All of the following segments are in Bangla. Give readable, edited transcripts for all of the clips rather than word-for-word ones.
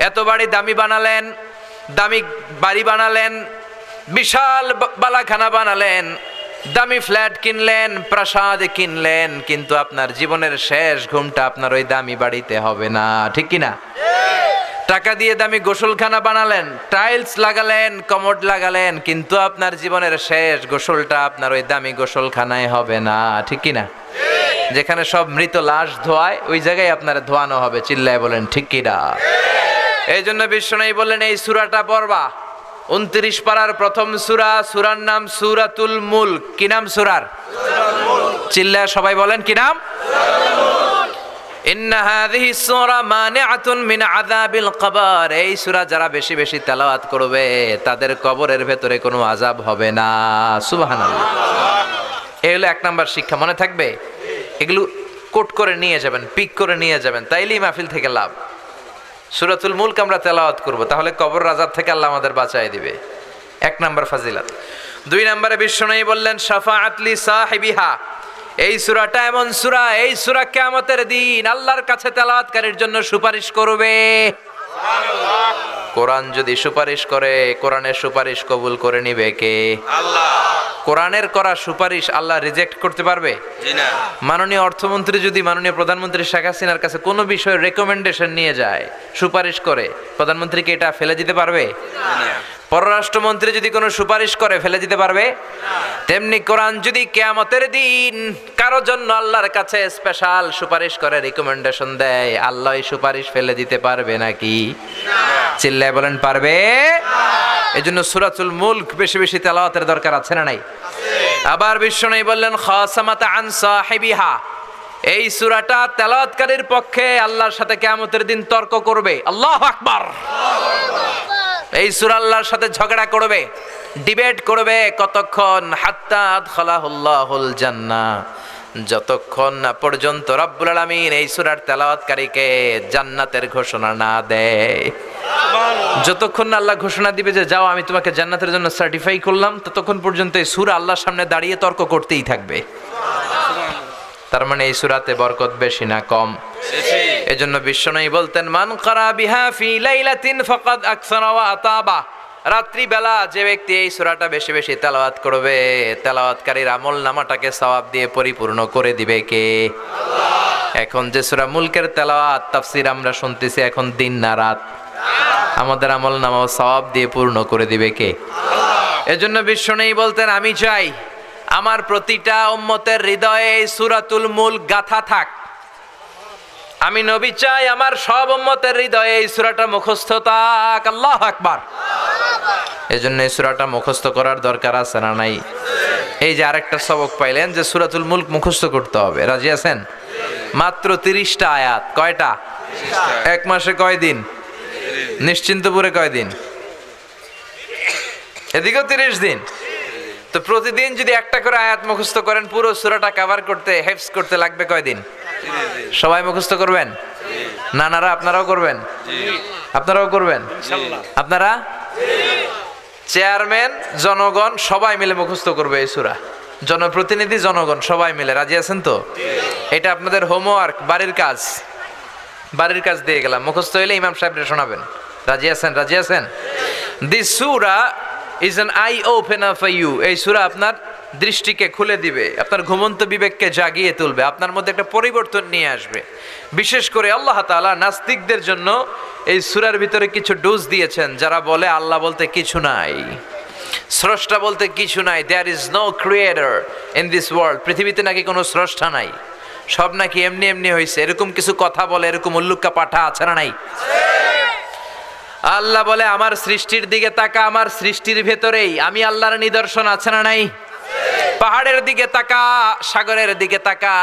এত বাড়ি দামি বানালেন, দামি বাড়ি বানালেন, বিশাল বালাখানা বানালেন, দামি ফ্ল্যাট কিনলেন, প্রাসাদ কিনলেন, কিন্তু আপনার জীবনের শেষ ঘুমটা আপনার ওই দামি বাড়িতে হবে না, ঠিক কিনা? টাকা দিয়ে দামি গোসলখানা বানালেন, টাইলস লাগালেন, কমোড লাগালেন, কিন্তু আপনার জীবনের শেষ গোসলটা আপনার ওই দামি গোসলখানায় হবে না, ঠিক কিনা? যেখানে সব মৃত লাশ ধোয়ায় ওই জায়গায় আপনার ধোয়ানো হবে, চিল্লায় বলেন ঠিক কিনা? এই জন্য বিশ্বনবী বললেন এই সূরাটা পড়বা। 29 পারার প্রথম সূরা, সূরার নাম সূরাতুল মুলক। কি নাম সূরার? চিল্লায় সবাই বলেন কি নাম? ইন্না হাযিহি সূরা মানিআতুন মিন আযাবিল কবর। এই সূরা যারা বেশি বেশি তেলাওয়াত করবে তাদের কবরের ভেতরে কোনো আযাব হবে না। সুবহানাল্লাহ। এই হলো 1 নাম্বার শিক্ষা, মনে থাকবে। এগুলো কোট করে নিয়ে যাবেন, পিক করে নিয়ে যাবেন, তাইলেই মাহফিল থেকে লাভ। সূরাতুল মুলক আমরা তেলাওয়াত করব, তাহলে কবর আযাব থেকে আল্লাহ আমাদের বাঁচায় দিবে। 1 নাম্বার ফাজিলাত। 2 নম্বরে বিশ্বনবী বললেন শাফাআত লি সাহিবিহা। এই সূরাটা এমন সূরা, এই সূরা কিয়ামতের দিন আল্লাহর কাছে তেলাওয়াতকারীর জন্য সুপারিশ করবে। সুবহানাল্লাহ। কোরআন যদি সুপারিশ করে, কোরআনের সুপারিশ কবুল করে নিবে কে? আল্লাহ। কোরআনের করা সুপারিশ আল্লাহ রিজেক্ট করতে পারবে? জি না। মাননীয় অর্থমন্ত্রী যদি মাননীয় প্রধানমন্ত্রী শেখ হাসিনার কাছে কোনো বিষয়ে রেকমেন্ডেশন নিয়ে যায়, সুপারিশ করে, প্রধানমন্ত্রীকে এটা ফেলে দিতে পারবে? না। পররাষ্ট্রমন্ত্রী যদি কোনো সুপারিশ করে ফেলে দিতে পারবে? তেমনি কোরআন যদি কিয়ামতের দিন কারোর জন্য আল্লাহর কাছে স্পেশাল সুপারিশ করে, রিকমেন্ডেশন দেয়, আল্লাহ এই সুপারিশ ফেলে দিতে পারবে নাকি? না। চিল্লায় বলেন পারবে? না। এজন্য সূরাতুল মুলক বেশি বেশি তেলাওয়াতের দরকার আছে না নাই? আছে। আবার বিশ্বনবী বললেন খাসামাত আন সাহিবিহা। এই সূরাটা তেলাওয়াতকারীর পক্ষে আল্লাহর সাথে কিয়ামতের দিন তর্ক করবে। আল্লাহু আকবার। এই সূরা আল্লাহর সাথে ঝগড়া করবে, ডিবেট করবে। কতক্ষণ? হাত্তা আদখালাহুল্লাহুল জান্নাহ। যতক্ষণ না পর্যন্ত রব্বুল আলামিন এই সূরার তেলাওয়াতকারীকে জান্নাতের ঘোষণা না দেয়। সুবহানাল্লাহ। যতক্ষণ না আল্লাহ ঘোষণা দিবে যে যাও আমি তোমাকে জান্নাতের জন্য সার্টিফাই করলাম, ততক্ষণ পর্যন্ত এই সূরা আল্লাহর সামনে দাঁড়িয়ে তর্ক করতেই থাকবে। তার মানে এই সূরাতে বরকত বেশি না কম? বেশি। এজন্য বিশ্বনবী বলতেন মান ক্বারা বিহা ফি লাইলাতিন ফাকাদ আকসারা ওয়া আতাবা। রাত্রি বেলা যে ব্যক্তি এই সূরাটা বেশি বেশি তেলাওয়াত করবে, তেলাওয়াতকারীর আমলনামাটাকে সওয়াব দিয়ে পরিপূর্ণ করে দিবে কে? আল্লাহ। এখন যে সূরা মুলকের তেলাওয়াত তাফসীর আমরা শুনতেছি, এখন দিন না রাত? আমাদের আমলনামা সওয়াব দিয়ে পূর্ণ করে দিবে কে? আল্লাহ। এজন্য বিশ্বনবী বলতেন আমি চাই আমার প্রতিটা উম্মতের হৃদয়ে সূরাতুল মুলক গাথা থাক। আমি নবী চাই আমার সব উম্মতের হৃদয়ে এই সূরাটা মুখস্থ থাক। আল্লাহু আকবার। এজন্য এই সূরাটা মুখস্থ করার দরকার আছে না নাই? এই যে আরেকটা সবক পাইলেন যে সূরাতুল মুলক মুখস্থ করতে হবে। রাজি আছেন? মাত্র 30টা আয়াত। কয়টা? 1 মাসে কয় দিন? নিশ্চিন্তপুরে কয় দিন? এদিকেও 30 দিন। তো প্রতিদিন যদি একটা করে আয়াত মুখস্থ করেন, পুরো সূরাটা কভার করতে, হেফজ করতে লাগবে কয় দিন? সবাই মুখস্থ করবেন? নানারা আপনারাও করবেন? আপনারাও করবেন? আপনারা চেয়ারম্যান, জনগণ সবাই মিলে মুখস্থ করবে এই সূরা। জনপ্রতিনিধি, জনগণ সবাই মিলে। রাজি আছেন তো? এটা আপনাদের হোমওয়ার্ক, বাড়ির কাজ। বাড়ির কাজ দিয়ে গেলাম, মুখস্থ হইলে ইমাম সাহেবরা শোনাবেন। রাজি আছেন? রাজি আছেন? দিস সূরা is an eye opener for you. এই সূরা আপনার দৃষ্টিকে খুলে দিবে, আপনার ঘুমন্ত বিবেককে জাগিয়ে তুলবে, আপনার মধ্যে একটা পরিবর্তন নিয়ে আসবে। বিশেষ করে আল্লাহ তাআলা নাস্তিকদের জন্য এই সূরার ভিতরে কিছু ডোজ দিয়েছেন। যারা বলে আল্লাহ বলতে কিছু নাই, স্রষ্টা বলতে কিছু নাই, there is no creator in this world. পৃথিবীতে নাকি কোনো স্রষ্টা নাই, সব নাকি এমনি এমনি হয়েছে, এরকম কিছু কথা বলে, এরকম উল্লুক্কা পাঠা আছে না নাই? আল্লাহ বলে আমার সৃষ্টির দিকে তাকা, আমার সৃষ্টির ভেতরেই আমি আল্লাহর নিদর্শন আছে না নাই? পাহাড়ের দিকে তাকা, সাগরের দিকে তাকা,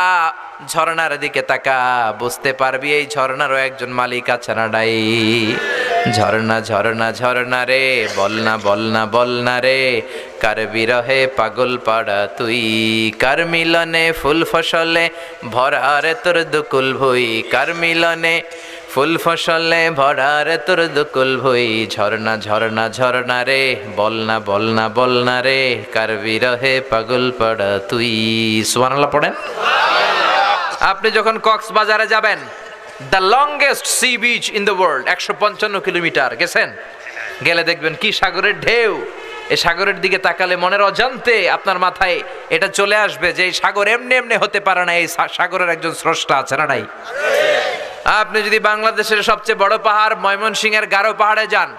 ঝর্ণার দিকে তাকা, বুঝতে পারবি এই ঝর্ণারও একজন মালিক আছে না নাই? ঝর্ণা ঝর্ণা ঝর্ণা রে, বলনা বলনা বলনা রে, কার বিরহে পাগল পাড়া তুই, কার মিলনে ফুল ফসলে ভরা রে তোর দুকুল ভুই, কার মিলনে ফুল ফসলে ভরা রে তোর দুকুল ভুই, ঝর্ণা ঝর্ণা ঝর্ণা রে, বলনা বলনা বলনা রে, কার বিরহে পাগল পাড়া তুই। সুবহানাল্লাহ পড়েন। আপনি যখন কক্সবাজারে যাবেন, the longest sea beach in the world, 155 kilometre. গেছেন? গেলে দেখবেন কি সাগরের ঢেউ। এই সাগরের দিকে তাকালে মনের অজান্তে আপনার মাথায় এটা চলে আসবে যে এই সাগর এমনি এমনি হতে পারে না, এই সাগরের একজন স্রষ্টা আছে না নাই? আপনি যদি বাংলাদেশের সবচেয়ে বড় পাহাড় ময়মনসিংহের গারো পাহাড়ে যান,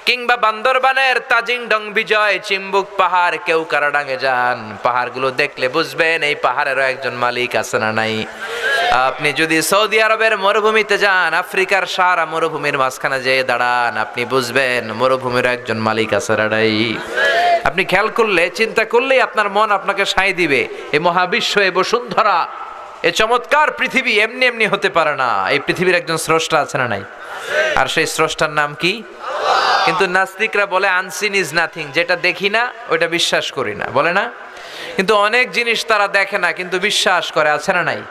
কিংবা বান্দরবানের তাজিং ডং বিজয়, চিম্বুক পাহাড়, কেওক্রাডাঙে যান, পাহাড়গুলো দেখলে বুঝবেন এই পাহাড়েরও একজন মালিক আছে না নাই? আপনি যদি সৌদি আরবের মরুভূমিতে যান, আফ্রিকার সারা মরুভূমির মাঝখানে যেয়ে দাঁড়ান, আপনি বুঝবেন মরুভূমির একজন মালিক আছে না নাই? আপনি খেয়াল করলে, চিন্তা করলেই আপনার মন আপনাকে সায় দিবে এই মহাবিশ্ব, এই বসুন্ধরা, এই চমৎকার পৃথিবী এমনি এমনি হতে পারে না। এই পৃথিবীর একজন স্রষ্টা আছে না নাই? আর সেই স্রষ্টার নাম কি? কিন্তু নাস্তিকরা বলে আনসিন ইজ নাথিং, যেটা দেখি না ওইটা বিশ্বাস করি না, বলে না? কিন্তু অনেক জিনিস তারা দেখে না কিন্তু বিশ্বাস করে, আছে না নাই?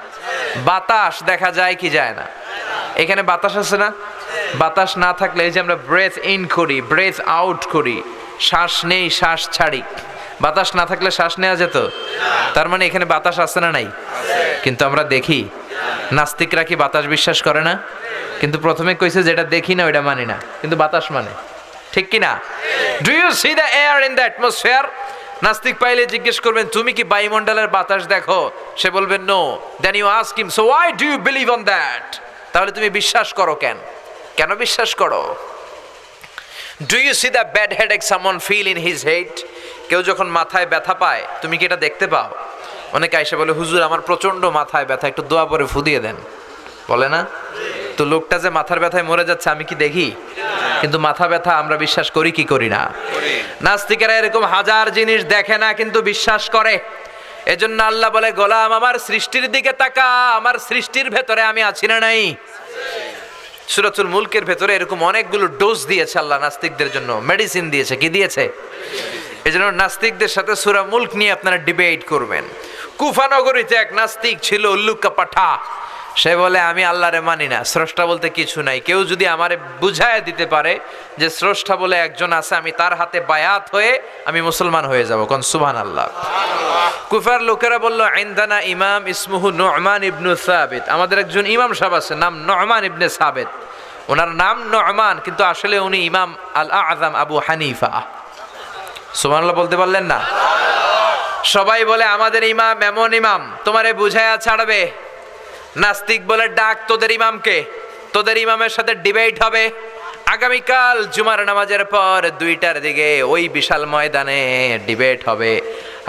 বাতাস দেখা যায় কি যায় না? এখানে বাতাস আছে না? বাতাস না থাকলে এই যে আমরা ব্রেথ ইন করি, ব্রেথ আউট করি, শ্বাস নেই শ্বাস ছাড়ি, বাতাস না থাকলে শ্বাস নেওয়া যেত? তার মানে এখানে বাতাস আছে না নাই? কিন্তু আমরা দেখি। নাস্তিকরা কি বাতাস বিশ্বাস করে না? কিন্তু প্রথমে কইছে যেটা দেখি না ওইটা মানি না, কিন্তু বাতাস মানে, ঠিক কি না? Do you see the air in the atmosphere? নাস্তিক পাইলে জিজ্ঞেস করবেন তুমি কি বায়ুমণ্ডলের বাতাস দেখো? সে বলবেন no. Then you ask him so why do you believe on that? তাহলে তুমি বিশ্বাস করো কেন? কেন বিশ্বাস করো? Do you see the bad headache someone feel in his head? কেউ যখন মাথায় ব্যথা পায় তুমি কি এটা দেখতে পাও? অনেকে আইসা বলে হুজুর আমার প্রচন্ড মাথায় ব্যথা, একটু দোয়া পরে ফু দিয়ে দেন, বলে না? তো লোকটা যে মাথার ব্যথায় মরে যাচ্ছে আমি কি দেখি? কিন্তু মাথা ব্যথা আমরা বিশ্বাস করি কি করি না? নাস্তিকেরা এরকম হাজার জিনিস দেখে না কিন্তু বিশ্বাস করে। এজন্য আল্লাহ বলে গোলাম আমার সৃষ্টির দিকে তাকা, আমার সৃষ্টির ভেতরে আমি আছি না নাই? সূরাতুল মুলকের ভেতরে এরকম অনেকগুলো ডোজ দিয়েছে আল্লাহ নাস্তিকদের জন্য, মেডিসিন দিয়েছে। কি দিয়েছে? এজন্য নাস্তিকদের সাথে সূরা মুলক নিয়ে আপনারা ডিবেট করবেন। কুফা নগরীতে এক নাস্তিক ছিল, উল্লুকা পাঠা। সে বলে আমি আল্লাহরে মানি না, স্রষ্টা বলতে কিছু নাই। কেউ যদি আমারে বুঝায় দিতে পারে যে স্রষ্টা বলে একজন আছে, আমি তার হাতে বায়াত হয়ে আমি মুসলমান হয়ে যাব। কোন সুবহানাল্লাহ। কুফার লোকেরা বলল ইনদানা ইমাম ইসমুহু নু'মান ইবনে সাবিত, আমাদের একজন ইমাম সাহেব আছে নাম নু'মান ইবনে সাবিত। ওনার নাম নু'মান কিন্তু আসলে উনি ইমাম আল আযম আবু হানিফা। সুবহানাল্লাহ বলতে পারলেন না? সবাই বলে আমাদের ইমাম এমন ইমাম তোমারে বুঝায়া ছাড়বে। নাস্তিক বলে ডাক তোদের ইমামকে, তোদের ইমামের সাথে ডিবেট হবে আগামীকাল জুমার নামাজের পর 2টার দিকে ওই বিশাল ময়দানে ডিবেট হবে।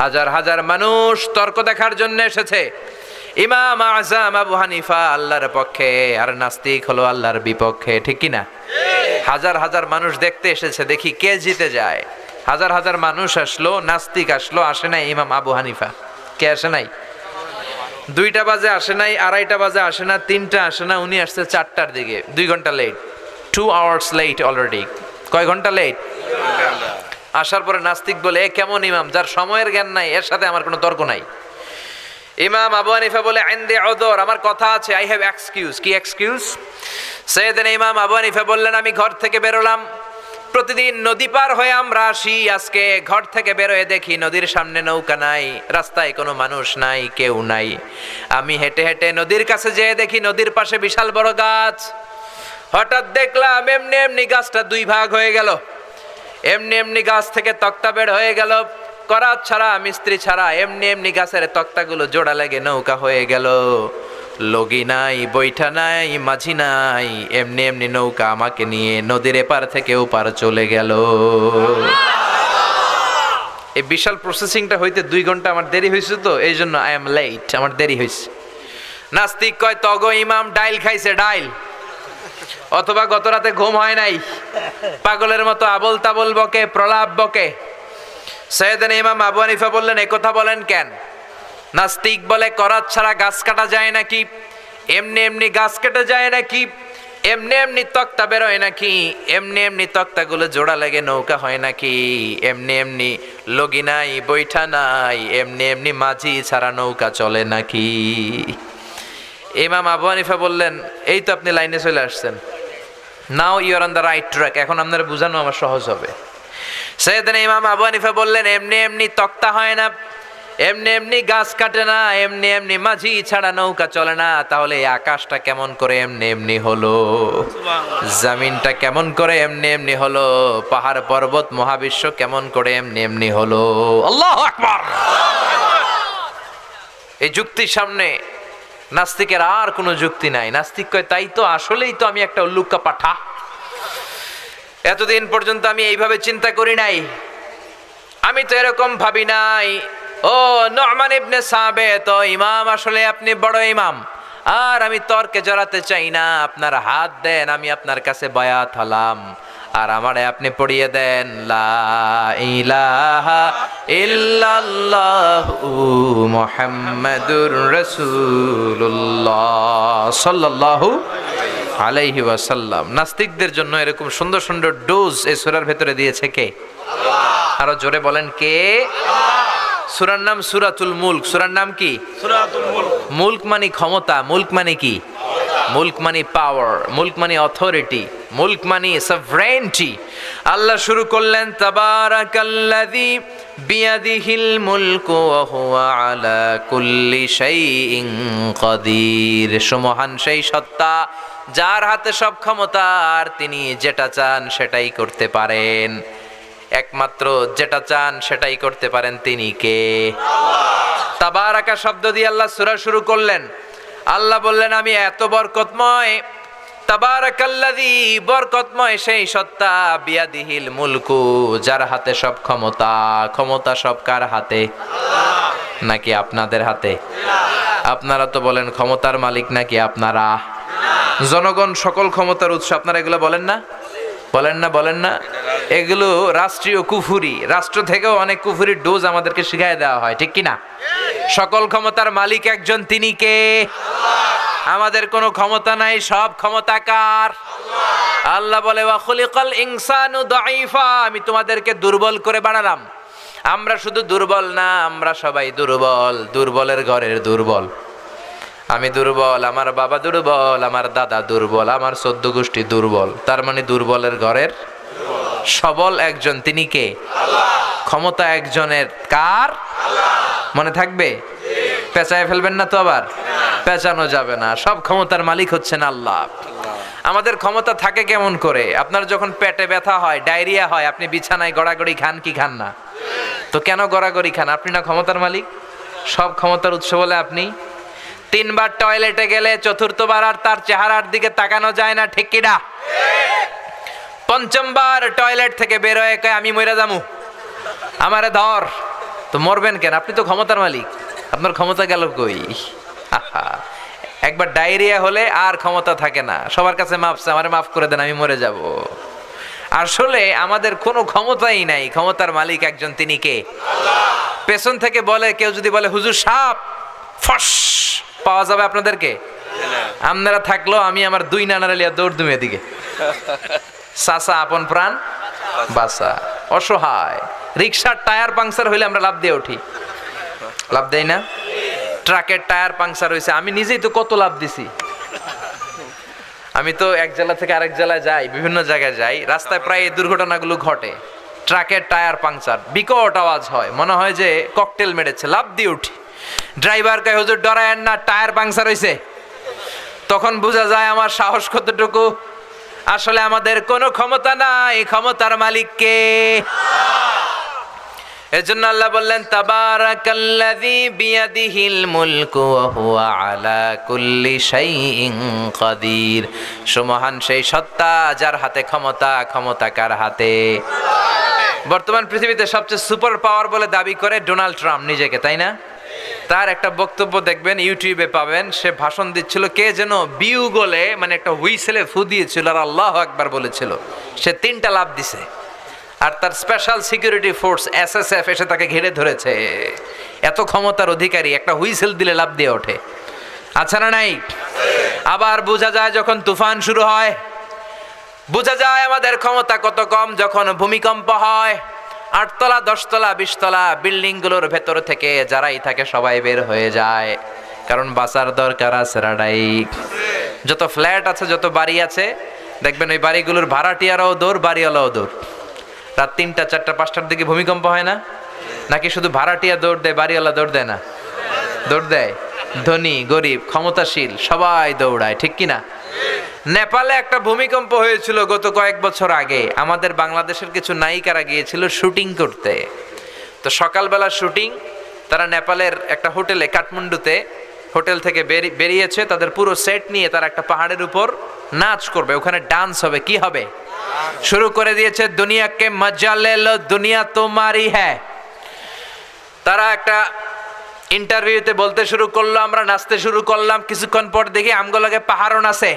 হাজার হাজার মানুষ তর্ক দেখার জন্য এসেছে। ইমাম আযম আবু হানিফা আল্লাহর পক্ষে আর নাস্তিক হলো আল্লাহর বিপক্ষে, ঠিক কি না? হাজার হাজার মানুষ দেখতে এসেছে, দেখি কে জিতে যায়। হাজার হাজার মানুষ আসলো, নাস্তিক আসলো, আসে নাই ইমাম আবু হানিফা। কে আসে নাই? 2টা বাজে আসে নাই, 2:30 বাজে আসে না, 3টা আসে না, উনি আসছে 4টার দিকে, 2 ঘন্টা লেট, 2 আওয়ার্স লেট অলরেডি। কয় ঘন্টা লেট? আসার পরে নাস্তিক বলে এ কেমন ইমাম যার সময়ের জ্ঞান নাই, এর সাথে আমার কোনো তর্ক নাই। ইমাম আবু হানিফা বলে ইনদি উযর, আমার কথা আছে, আই হ্যাভ এক্সকিউজ। কি এক্সকিউজ? সাইয়েদনা ইমাম আবু হানিফা বললেন আমি ঘর থেকে বেরোলাম, প্রতিদিন নদী পার হয়ে আমরা আসি, আজকে ঘর থেকে বেরোয় দেখি নদীর সামনে নৌকা নাই, রাস্তায় কোনো মানুষ নাই, কেউ নাই। আমি হেঁটে হেঁটে নদীর কাছে যেয়ে দেখি নদীর পাশে বিশাল বড় গাছ। হঠাৎ দেখলাম এমনি এমনি গাছটা 2 ভাগ হয়ে গেল, এমনি এমনি গাছ থেকে তক্তা বের হয়ে গেল, করাত ছাড়া মিস্ত্রি ছাড়া এমনি এমনি গাছের তক্তাগুলো জোড়া লেগে নৌকা হয়ে গেল। লগি নাই, বৈঠা নাই, মাঝি নাই, এমনি এমনি নৌকা আমাকে নিয়ে নদীর এপার থেকে ওপার চলে গেল। এই বিশাল প্রসেসিংটা হইতে 2 ঘন্টা আমার দেরি হয়েছে, তো এই জন্য আই এম লেট, আমার দেরি হয়েছে। নাস্তিক কয় তগো ইমাম ডাইল খাইছে, ডাইল, অথবা গত রাতে ঘুম হয় নাই, পাগলের মতো আবল তাবল বকে, প্রলাপ বকে। সাইয়েদনা ইমাম আবু হানিফা বললেন এই কথা বলেন কেন? নাস্তিক বলে করাত ছাড়া গাছ কাটা যায় নাকি? এমনি এমনি গাছ কেটে যায় নাকি? এমনি এমনি তক্তা বেরোয় নাকি? এমনি এমনি তক্তাগুলো জোড়া লেগে নৌকা হয় নাকি? এমনি এমনি লগি নাই, বৈঠা নাই, এমনি এমনি মাঝি ছাড়া নৌকা চলে নাকি? ইমাম আবু হানিফা বললেন এই তো আপনি লাইনে চলে আসছেন, now you are on the right track, এখন আপনারা বুঝানো আমার সহজ হবে। সাইয়েদনা ইমাম আবু হানিফা বললেন এমনি এমনি তক্তা হয় না, এমনি এমনি গাছ কাটে না, এমনি এমনি মাঝি ছাড়া নৌকা চলে না। তাহলে এই আকাশটা কেমন করে এমনি এমনি হলো, জমিনটা কেমন করে এমনি এমনি হলো, পাহাড় পর্বত মহাবিশ্ব কেমন করে এমনি এমনি হলো। আল্লাহু আকবার। এই যুক্তির সামনে নাস্তিকের আর কোনো যুক্তি নাই। নাস্তিক কয় তাই তো, আসলেই তো আমি একটা উল্লুকা পাঠা, এতদিন পর্যন্ত আমি এইভাবে চিন্তা করি নাই, আমি তো এরকম ভাবি নাই। ও নু'মান ইবনে সাবিত, ইমাম আসলে আপনি বড় ইমাম, আর আমি তর্কে জড়াতে চাই না। আপনার হাত দেন, আমি আপনার কাছে বায়াত হলাম, আর আমারে আপনি পড়িয়ে দেন লা ইলাহা ইল্লাল্লাহু মুহাম্মাদুর রাসূলুল্লাহ সাল্লাল্লাহু আলাইহি ওয়াসাল্লাম। নাস্তিকদের জন্য এরকম সুন্দর সুন্দর ডোজ এই সূরার ভেতরে দিয়েছে কে? আল্লাহ। আরো জোরে বলেন কে? আল্লাহ। সূরার নাম সূরাতুল মুলক। সূরার নাম কি? সূরাতুল মুলক। মুলক মানে ক্ষমতা, মুলক মানে কি? মুলক মানে পাওয়ার, মুলক মানে অথরিটি, মুলক মানে সভরেনিটি। আল্লাহ শুরু করলেন তাবারাকাল্লাযী বিয়াদিহিল মুলকু ওয়া হুয়া আলা কুল্লি শাইইন কাদির। সুমহান সেই সত্তা যার হাতে সব ক্ষমতা, আর তিনি যেটা চান সেটাই করতে পারেন। একমাত্র যেটা চান সেটাই করতে পারেন তিনি কে? আল্লাহ। তাবারাকা শব্দ দিয়ে আল্লাহ সূরা শুরু করলেন। আল্লাহ বললেন আমি এত বরকতময়, তাবারাকাল্লাযী বরকতময় সেই সত্তা, বিয়াদিহিল মুলকু যার হাতে সব ক্ষমতা। ক্ষমতা সব কার হাতে? আল্লাহ। নাকি আপনাদের হাতে? আপনারা তো বলেন ক্ষমতার মালিক নাকি আপনারা? জনগণ সকল ক্ষমতার উৎস, আপনারা এগুলো বলেন না? বলেন না? বলেন না? এগুলো রাষ্ট্রীয় কুফুরি, রাষ্ট্র থেকেও অনেক কুফুরির ডোজ আমাদেরকে শিখায় দেওয়া হয়, ঠিক কিনা? সকল ক্ষমতার মালিক একজন, তিনি কে? আল্লাহ। আমাদের কোনো ক্ষমতা নাই, সব ক্ষমতা কার? আল্লাহ। আল্লাহ বলে ওয়া খুলিকাল ইনসানু দাঈফা, আমি তোমাদেরকে দুর্বল করে বানালাম। আমরা শুধু দুর্বল না, আমরা সবাই দুর্বল, দুর্বলের ঘরের দুর্বল। আমি দুর্বল, আমার বাবা দুর্বল, আমার দাদা দুর্বল, আমার 14 গোষ্ঠী দুর্বল। তার মানে দুর্বলের ঘরের সবল একজন, তিনি কে? আল্লাহ। ক্ষমতা একজনের, কার? আল্লাহ। মনে থাকবে? পেঁচায় ফেলবেন না তো আবার? পেঁচানো যাবে না, সব ক্ষমতার মালিক হচ্ছেন আল্লাহ। আমাদের ক্ষমতা থাকে কেমন করে? আপনার যখন পেটে ব্যথা হয়, ডায়রিয়া হয়, আপনি বিছানায় গড়াগড়ি খান কি খান না? তো কেন গড়াগড়ি খান? আপনি না ক্ষমতার মালিক? সব ক্ষমতার উৎস বলে আপনি। 3 বার টয়লেটে গেলে 4র্থবার আর তার চেহারার দিকে তাকানো যায় না, ঠিক কিনা? 5ম বার টয়লেট থেকে বের হয়ে কয় আমি মইরা যামু, আমারে ধর। তো মরবেন কেন? আপনি তো ক্ষমতার মালিক, আপনার ক্ষমতা গেল কই? একবার ডায়রিয়া হলে আর ক্ষমতা থাকে না, সবার কাছে মাপছে, আমারে মাফ করে দেন, আমি মরে যাব। আসলে আমাদের কোনো ক্ষমতাই নাই, ক্ষমতার মালিক একজন, তিনি কে? আল্লাহ। পেছন থেকে বলে কেউ যদি বলে হুজুর সাপ, ফস পাওয়া যাবে আপনাদেরকে? আপনারা থাকলো আমি আমার 2 নানারে লিয়া দৌড় দুমে দিকে। চাচা আপন প্রাণ বাসা, অসহায়। রিক্সার টায়ার পাংচার হইলে আমরা লাভ দিয়ে উঠি, লাভ দেই না? ট্রাকের টায়ার পাংচার হয়েছে, আমি নিজেই তো কত লাভ দিছি। আমি তো এক জেলা থেকে আরেক জেলায় যাই, বিভিন্ন জায়গায় যাই, রাস্তায় প্রায় এই দুর্ঘটনাগুলো ঘটে। ট্রাকের টায়ার পাংচার, বিকট আওয়াজ হয়, মনে হয় যে ককটেল মেরেছে, লাভ দিয়ে উঠি। ড্রাইভার কয় হুজুর ডরায়েন না, টায়ার পাংচার হয়েছে। তখন বোঝা যায় আমার সাহস কতটুকু। আসলে আমাদের কোনো ক্ষমতা নাই, ক্ষমতার মালিক কে? এজন্য আল্লাহ বললেন তাবারাকাল্লাযী বিয়াদিহিল মুলকু ওয়া হুয়া আলা কুল্লি শাইইন কাদির। সুমহান সেই সত্তা যার হাতে ক্ষমতা, ক্ষমতা কার হাতে? বর্তমান পৃথিবীতে সবচেয়ে সুপার পাওয়ার বলে দাবি করে ডোনাল্ড ট্রাম্প নিজেকে, তাই না? তার একটা বক্তব্য দেখবেন, ইউটিউবে পাবেন, সে ভাষণ দিচ্ছিল, কে যেন বিউগলে মানে একটা হুইসেলে ফু দিয়েছিল আর আল্লাহু আকবার বলেছিল। সে 3টা লাভ দিছে, আর তার স্পেশাল সিকিউরিটি ফোর্স এসএসএফ এসে তাকে ঘিরে ধরেছে। এত ক্ষমতার অধিকারী, একটা হুইসেল দিলে লাভ দিয়ে ওঠে, আচ্ছা না নাই? আবার বোঝা যায় যখন তুফান শুরু হয়, বোঝা যায় আমাদের ক্ষমতা কত কম যখন ভূমিকম্প হয়। 8 তলা 10 তলা 20 তলা বিল্ডিং গুলোর ভেতর থেকে যারাই থাকে সবাই বের হয়ে যায়, কারণ বাঁচার দরকার আছে রাডাই। যত ফ্ল্যাট আছে, যত বাড়ি আছে, দেখবেন ওই বাড়িগুলোর ভাড়াটিয়ারাও দৌড়, বাড়িওয়ালাও দৌড়। রাত 3টা 4টা 5টার দিকে ভূমিকম্প হয় না? নাকি শুধু ভাড়াটিয়া দৌড় দেয়, বাড়িওয়ালা দৌড় দেয় না? দৌড় দেয়। ধনী গরিব ক্ষমতাশীল সবাই দৌড়ায়, ঠিক কিনা? নেপালে একটা ভূমিকম্প হয়েছিল গত কয়েক বছর আগে। আমাদের বাংলাদেশের কিছু নায়িকারা গিয়েছিল শুটিং করতে। তো সকালবেলা শুটিং, তারা নেপালের একটা হোটেলে কাঠমান্ডুতে হোটেল থেকে বেরিয়েছে, তাদের পুরো সেট নিয়ে তারা একটা পাহাড়ের উপর নাচ করবে, ওখানে ডান্স হবে। কি হবে? শুরু করে দিয়েছে দুনিয়াকে মজা লে লো দুনিয়া তোমারি হ্যায়। তারা একটা ইন্টারভিউতে বলতে শুরু করলো, আমরা নাচতে শুরু করলাম, কিছুক্ষণ পর দেখি আমগুলোকে পাহাড়ও নাচে।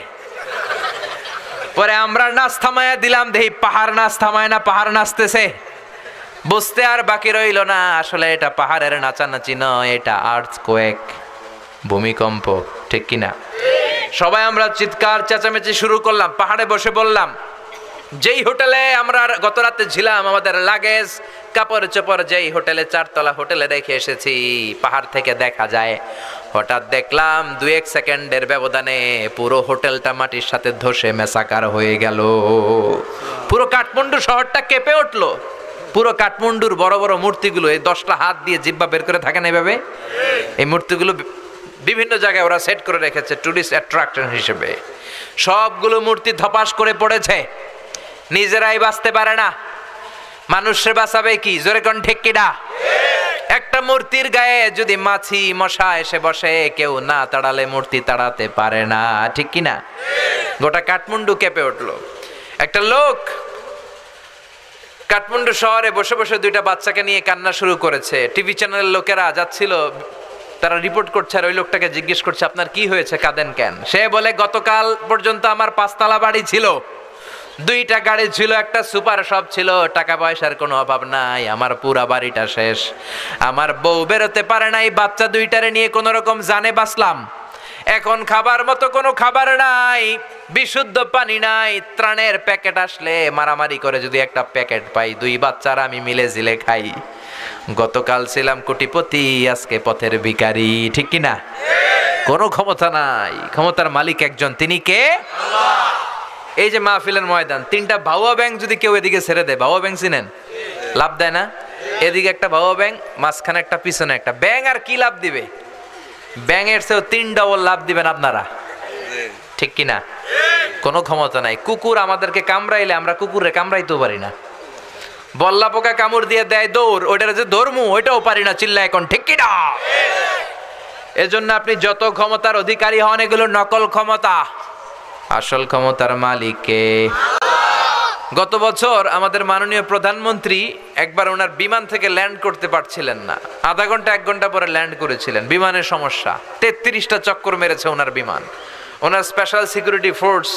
পরে আমরা নাচ থামায়া দিলাম, দেখি পাহাড় নাচ থামায় না, পাহাড় নাচতেছে। বুঝতে আর বাকি রইল না, আসলে এটা পাহাড়ের নাচানাচি নয়, এটা আর্থকোয়েক, ভূমিকম্প, ঠিক কিনা? সবাই আমরা চিৎকার চেঁচামেচি শুরু করলাম। পাহাড়ে বসে বললাম, যেই হোটেলে আমরা গত রাতে ছিলাম, আমাদের লাগেজ কাপড় চোপড় যেই হোটেলে, 4 তলা হোটেলে রেখে এসেছি, পাহাড় থেকে দেখা যায়। হঠাৎ দেখলাম 2-1 সেকেন্ডের ব্যবধানে পুরো হোটেলটা মাটির সাথে ধসে মেসাকার হয়ে গেল। পুরো কাঠমান্ডু শহরটা কেঁপে উঠলো। পুরো কাঠমান্ডুর বড় বড় মূর্তিগুলো, এই 10টা হাত দিয়ে জিহ্বা বের করে থাকেন এইভাবে, এই মূর্তিগুলো বিভিন্ন জায়গায় ওরা সেট করে রেখেছে টুরিস্ট অ্যাট্রাকশন হিসেবে। সবগুলো মূর্তি ধপাস করে পড়েছে, নিজেরাই বাঁচতে পারে না, মানুষের বাঁচাবে কি? জোরে কোন ঠিক কিনা? একটা মূর্তির গায়ে যদি মাছি মশা এসে বসে, কেউ না তাড়ালে মূর্তি তাড়াতে পারে না, ঠিক কিনা? গোটা কাঠমান্ডু কেঁপে উঠলো। একটা লোক কাঠমান্ডু শহরে বসে বসে 2টা বাচ্চাকে নিয়ে কান্না শুরু করেছে। টিভি চ্যানেলের লোকেরা যাচ্ছিল, তারা রিপোর্ট করছে, আর ওই লোকটাকে জিজ্ঞেস করছে, আপনার কি হয়েছে, কাঁদেন কেন? সে বলে, গতকাল পর্যন্ত আমার 5 তলা বাড়ি ছিল, 2টা গাড়ি ছিল, একটা সুপার শপ ছিল, টাকা পয়সার কোনো অভাব নাই, আমার পুরা বাড়িটা শেষ। আমার বউ বেরোতে পারে নাই, বাচ্চা 2টারে নিয়ে কোন রকম জানে বাঁচলাম। এখন খাবার মতো কোনো খাবার নাই, বিশুদ্ধ পানি নাই, ত্রাণের প্যাকেট আসলে মারামারি করে যদি একটা প্যাকেট পাই, 2 বাচ্চারা আমি মিলে জিলে খাই। গতকাল ছিলাম কোটিপতি, আজকে পথের ভিখারি, ঠিক কিনা? কোনো ক্ষমতা নাই, ক্ষমতার মালিক একজন, তিনি কে? আল্লাহ। এই যে মাহফিলের ময়দান, 3টা ভাউয়া ব্যাংক যদি কেউ এদিকে ছেড়ে দেয়, ভাউয়া ব্যাংক চিনেন? লাভ দেয় না? এদিকে একটা ভাউয়া ব্যাংক, মাঝখানে একটা, পিছনে একটা ব্যাংক, আর কি লাভ দিবে? ব্যাংকের চেয়েও 3 ডবল লাভ দিবেন আপনারা, ঠিক কিনা? কোনো ক্ষমতা নাই। কুকুর আমাদেরকে কামড়াইলে আমরা কুকুরে কামড়াইতেও পারি না। বল্লা পোকা কামড় দিয়ে দেয় দৌড়, ওইটার যে ধর্মু ওইটাও পারি না, চিল্লা এখন, ঠিক কিনা? এজন্য আপনি যত ক্ষমতার অধিকারী হন, এগুলো নকল ক্ষমতা, আসল ক্ষমতার মালিক কে? গত বছর আমাদের মাননীয় প্রধানমন্ত্রী একবার ওনার বিমান থেকে ল্যান্ড করতে পারছিলেন না, আধা ঘন্টা 1 ঘন্টা পরে ল্যান্ড করেছিলেন। বিমানের সমস্যা, 33টা চক্কর মেরেছে ওনার বিমান। ওনার স্পেশাল সিকিউরিটি ফোর্স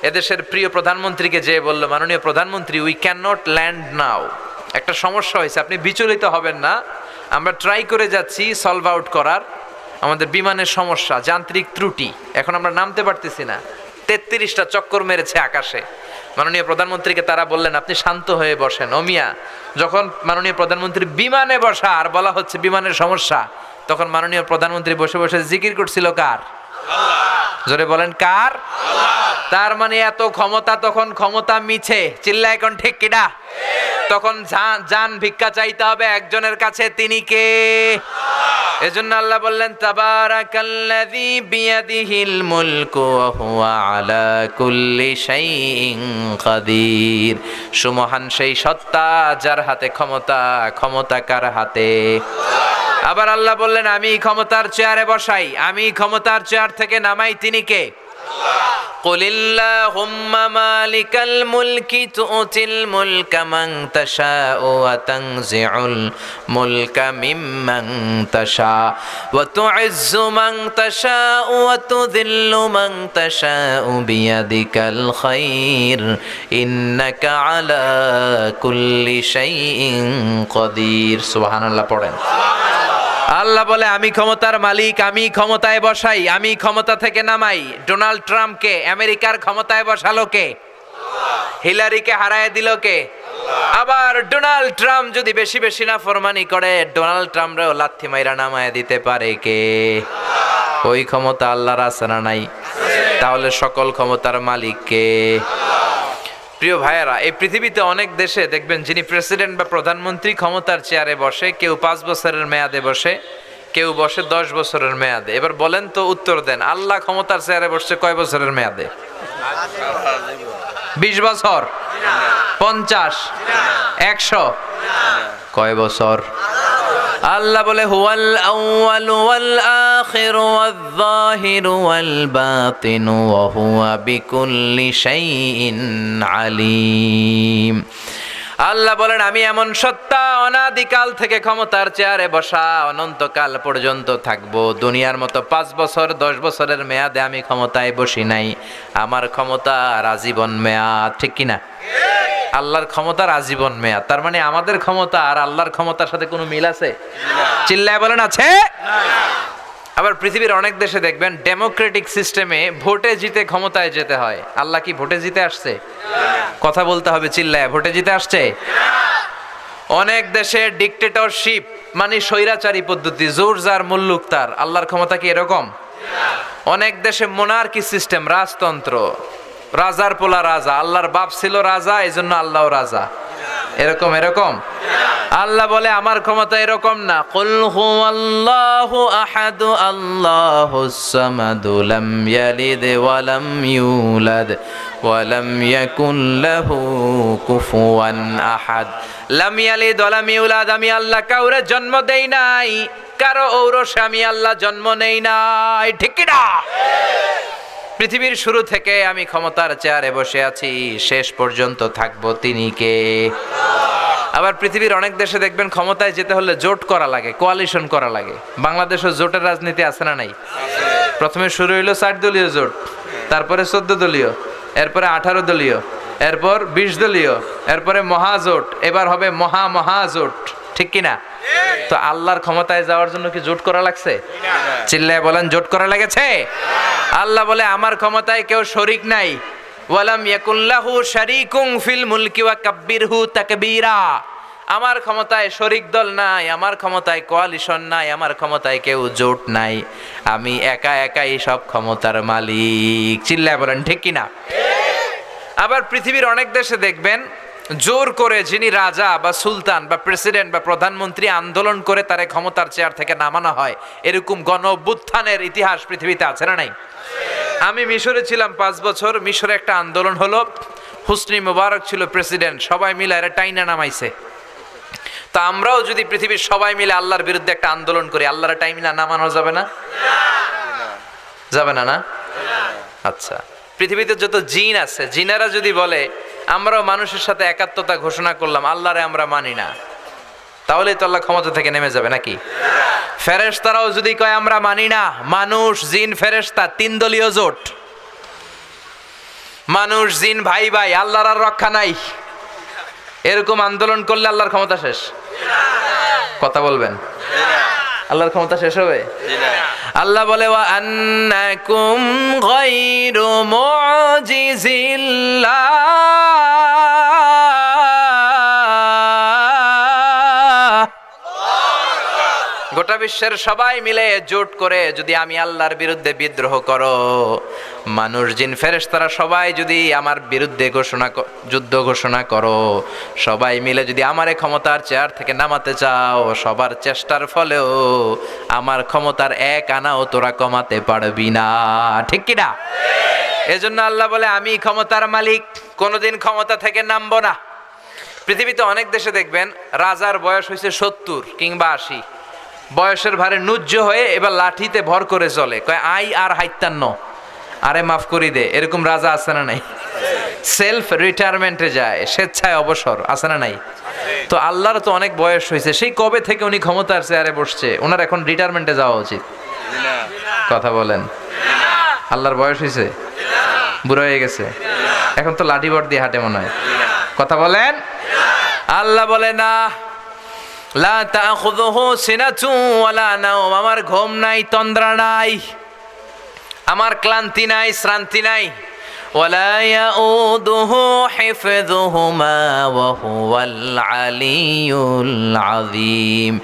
এদেশের প্রিয় প্রধানমন্ত্রীকে যেয়ে বলল, মাননীয় প্রধানমন্ত্রী, উই ক্যান নট ল্যান্ড নাও, একটা সমস্যা হয়েছে, আপনি বিচলিত হবেন না, আমরা ট্রাই করে যাচ্ছি সলভ আউট করার, আমাদের বিমানের সমস্যা, যান্ত্রিক ত্রুটি, এখন আমরা নামতে পারতেছি না। 33টা চক্কর মেরেছে আকাশে। মাননীয় প্রধানমন্ত্রীকে তারা বললেন, আপনি শান্ত হয়ে বসেন। ও মিয়া, যখন মাননীয় প্রধানমন্ত্রী বিমানে বসা আর বলা হচ্ছে বিমানের সমস্যা, তখন মাননীয় প্রধানমন্ত্রী বসে বসে জিকির করছিল কার? আল্লাহ। জোরে বলেন, কার? আল্লাহ। তার মানে এত ক্ষমতা, তখন ক্ষমতা মিছে, চিল্লা এখন, ঠিক কিনা? তখন জান ভিক্ষা চাইতে হবে একজনের কাছে, তিনি কে? এজন্য আল্লাহ বললেন, তাবারাকাল্লাযী বিয়াদিহিল মুলকু ওয়া হুয়া আলা কুল্লি শাইইন কাদির। সুমহান সেই সত্তা যার হাতে ক্ষমতা, ক্ষমতা কার হাতে? আবার আল্লাহ বললেন, আমি ক্ষমতার চেয়ারে বসাই, আমি ক্ষমতার চেয়ার থেকে নামাই, তিনি কে? কুলিল্লাহুম্মা মালিকাল মুলকি তুতিল মুলকা মান তাশাউ ওয়া তানজিউল মুলকা মিম্মান তাশা ওয়া তুইজ্জু মান তাশাউ ওয়া তুযিল্লু মান তাশাউ বিয়াদিকাল খায়র ইন্নাকা আলা কুল্লি শাইইন কাদির। সুবহানাল্লাহ পড়েন। আল্লাহ বলে, আমি ক্ষমতার মালিক, আমি ক্ষমতায় বসাই, আমি ক্ষমতা থেকে নামাই। ডোনাল্ড ট্রাম্পকে আমেরিকার ক্ষমতায় বসালো কে? হিলারিকে হারায় দিল কে? আবার ডোনাল্ড ট্রাম্প যদি বেশি বেশি না ফরমানি করে, ডোনাল্ড ট্রাম্পরেও লাথি মাইরা নামায় দিতে পারে কে? ওই ক্ষমতা আল্লাহর আছে না নাই? তাহলে সকল ক্ষমতার মালিক কে? প্রিয় ভাইয়েরা, এই পৃথিবীতে অনেক দেশে দেখবেন যিনি প্রেসিডেন্ট বা প্রধানমন্ত্রী ক্ষমতার চেয়ারে বসে, কেউ 5 বছরের মেয়াদে বসে, কেউ বসে 10 বছরের মেয়াদে। এবার বলেন তো, উত্তর দেন, আল্লাহ ক্ষমতার চেয়ারে বসছে কয় বছরের মেয়াদে? 20 বছর, 50, 100, কয় বছর? আল্লাহ বলে হুয়াল আউয়ালু ওয়াল আখিরু ওয়াল যাহিরু ওয়াল বাতিনু ওয়া হুয়া বিকুল্লি শাইইন আলিম। আল্লাহ বলেন, আমি এমন সত্তা, অনাদিকাল থেকে ক্ষমতার চেয়ারে বসা, অনন্তকাল পর্যন্ত থাকবো। দুনিয়ার মতো 5 বছর 10 বছরের মেয়াদে আমি ক্ষমতায় বসি নাই। আমার ক্ষমতা আজীবন মেয়াদ, ঠিক কিনা? আল্লাহর ক্ষমতার আজীবন মেয়াদ। তার মানে আমাদের ক্ষমতা আর আল্লাহর ক্ষমতার সাথে কোনো মিল আছে? চিল্লায় বলেন আছে। আবার পৃথিবীর অনেক দেশে দেখবেন ডেমোক্রেটিক সিস্টেমে ভোটে জিতে ক্ষমতায় যেতে হয়। আল্লাহ কি ভোটে জিতে আসছে? কথা বলতে হবে চিল্লায়, ভোটে জিতে আসছে? অনেক দেশে ডিক্টেটরশিপ মানে স্বৈরাচারী পদ্ধতি, জোর যার মুল্লুক তার। আল্লাহর ক্ষমতা কি এরকম? অনেক দেশে মোনার্কি সিস্টেম, রাজতন্ত্র, রাজার পোলা রাজা, আল্লাহর বাপ ছিল রাজা, এই জন্য আল্লাহও রাজা। এরকম এরকম আল্লাহ বলে আমার ক্ষমতা এরকম না। কুল হুয়াল্লাহু আহাদ আল্লাহুস সামাদু লাম ইয়ালিদ ওয়া লাম ইউলাদ ওয়া লাম ইয়াকুল লাহু কুফুয়ান আহাদ। লাম ইয়ালিদ ওয়া লাম ইউলাদ, আমি আল্লাহ কাউরে জন্ম দেই নাই, কারো ঔরসে আমি আল্লাহ জন্ম নেই নাই, ঠিক কি না? পৃথিবীর শুরু থেকে আমি ক্ষমতার চেয়ারে বসে আছি, শেষ পর্যন্ত থাকবো। তিনি কে? আবার পৃথিবীর অনেক দেশে দেখবেন ক্ষমতায় যেতে হলে জোট করা লাগে, কোয়ালিশন করা লাগে। বাংলাদেশের জোটের রাজনীতি আছে না নাই? প্রথমে শুরু হইলো 4 দলীয় জোট, তারপরে 14 দলীয়, এরপরে 18 দলীয়, এরপর 20 দলীয়, এরপরে মহাজোট, এবার হবে মহাজোট, ঠিক কিনা? তো আল্লাহর ক্ষমতায় যাওয়ার জন্য কি জোট করা লাগছে? চিল্লায় বলেন, জোট করা লেগেছে? আল্লাহ বলে আমার ক্ষমতায় কেউ শরীক নাই। ওয়ালাম ইয়াকুল্লাহু শারীকুন ফিল মুলকি ওয়া কাব্বিরহু তাকবীরা। আমার ক্ষমতায় শরীক দল নাই, আমার ক্ষমতায় কোয়ালিশন নাই, আমার ক্ষমতায় কেউ জোট নাই। আমি একা একাই সব ক্ষমতার মালিক। চিল্লায় বলেন ঠিক কিনা? আবার পৃথিবীর অনেক দেশে দেখবেন জোর করে যিনি রাজা বা সুলতান বা প্রেসিডেন্ট বা প্রধানমন্ত্রী আন্দোলন করে তারে ক্ষমতার চেয়ার থেকে নামানো হয়। এরকম গণ অভ্যুত্থানের ইতিহাস পৃথিবীতে আছে না নাই? আমি মিশরে ছিলাম 5 বছর। মিশরে একটা আন্দোলন হলো, হুসনি মুবারক ছিল প্রেসিডেন্ট, সবাই মিলে এরা টাইনা নামাইছে। তা আমরাও যদি পৃথিবীর সবাই মিলে আল্লাহর বিরুদ্ধে একটা আন্দোলন করি, আল্লাহর টাইনা নামানো যাবে না? যাবে না? না? আচ্ছা, পৃথিবীতে যত জিন আছে, জিনেরা যদি বলে আমরাও মানুষের সাথে একাত্মতা ঘোষণা করলাম, আল্লাহরে আমরা মানি না, তাহলে তো আল্লাহ ক্ষমতা থেকে নেমে যাবে নাকি? ফেরেশতারাও যদি কয় আমরা মানি না, মানুষ জিন ফেরেশতা 3 দলীয় জোট, মানুষ জিন ভাই ভাই, আল্লাহর আর রক্ষা নাই, এরকম আন্দোলন করলে আল্লাহর ক্ষমতা শেষ? কথা বলবেন, আল্লাহর ক্ষমতা শেষ হবে? আল্লাহ বলে ওয়া আন্নাকুম গায়রু মুজিজিল্লাহ, গোটা বিশ্বের সবাই মিলে জোট করে যদি আমি আল্লাহর বিরুদ্ধে বিদ্রোহ করো, মানুষ জিন ফেরেশতারা সবাই যদি আমার বিরুদ্ধে যুদ্ধ ঘোষণা করো, সবাই মিলে যদি আমারে ক্ষমতার চেয়ার থেকে নামাতে চাও, সবার চেষ্টার ফলেও আমার ক্ষমতার 1 আনাও তোরা কমাতে পারবি না, ঠিক কি না? এজন্য আল্লাহ বলে আমি ক্ষমতার মালিক, কোনোদিন ক্ষমতা থেকে নামবো না। পৃথিবীতে অনেক দেশে দেখবেন রাজার বয়স হয়েছে 70 কিংবা 80, বয়সের ভারে নুজ্জ হয়ে এবার লাঠিতে ভর করে চলে, কয় আই আর হাইতান্ন, আরে মাফ করি দে। এরকম রাজা আছে না নাই? সেলফ রিটায়ারমেন্টে যায়, স্বেচ্ছায় অবসর, আছে না নাই? তো আল্লাহর তো অনেক বয়স হয়েছে, সেই কবে থেকে উনি ক্ষমতার চেয়ারে বসছে, ওনার এখন রিটায়ারমেন্টে যাওয়া উচিত। কথা বলেন, আল্লাহর বয়স হয়েছে? বুড়ো হয়ে গেছে, এখন তো লাঠি বট দিয়ে হাঁটে মনে হয়। কথা বলেন। আল্লাহ বলে না, লা তাখুযুহু সিনাতু ওয়ালা নাওম, আমার ঘুম নাই, তন্দ্রা নাই, আমার ক্লান্তি নাই, শ্রান্তি নাই। ওয়ালা ইয়াউদুহু হিফযুহুমা ওয়া হুয়াল আলিয়্যুল আযীম।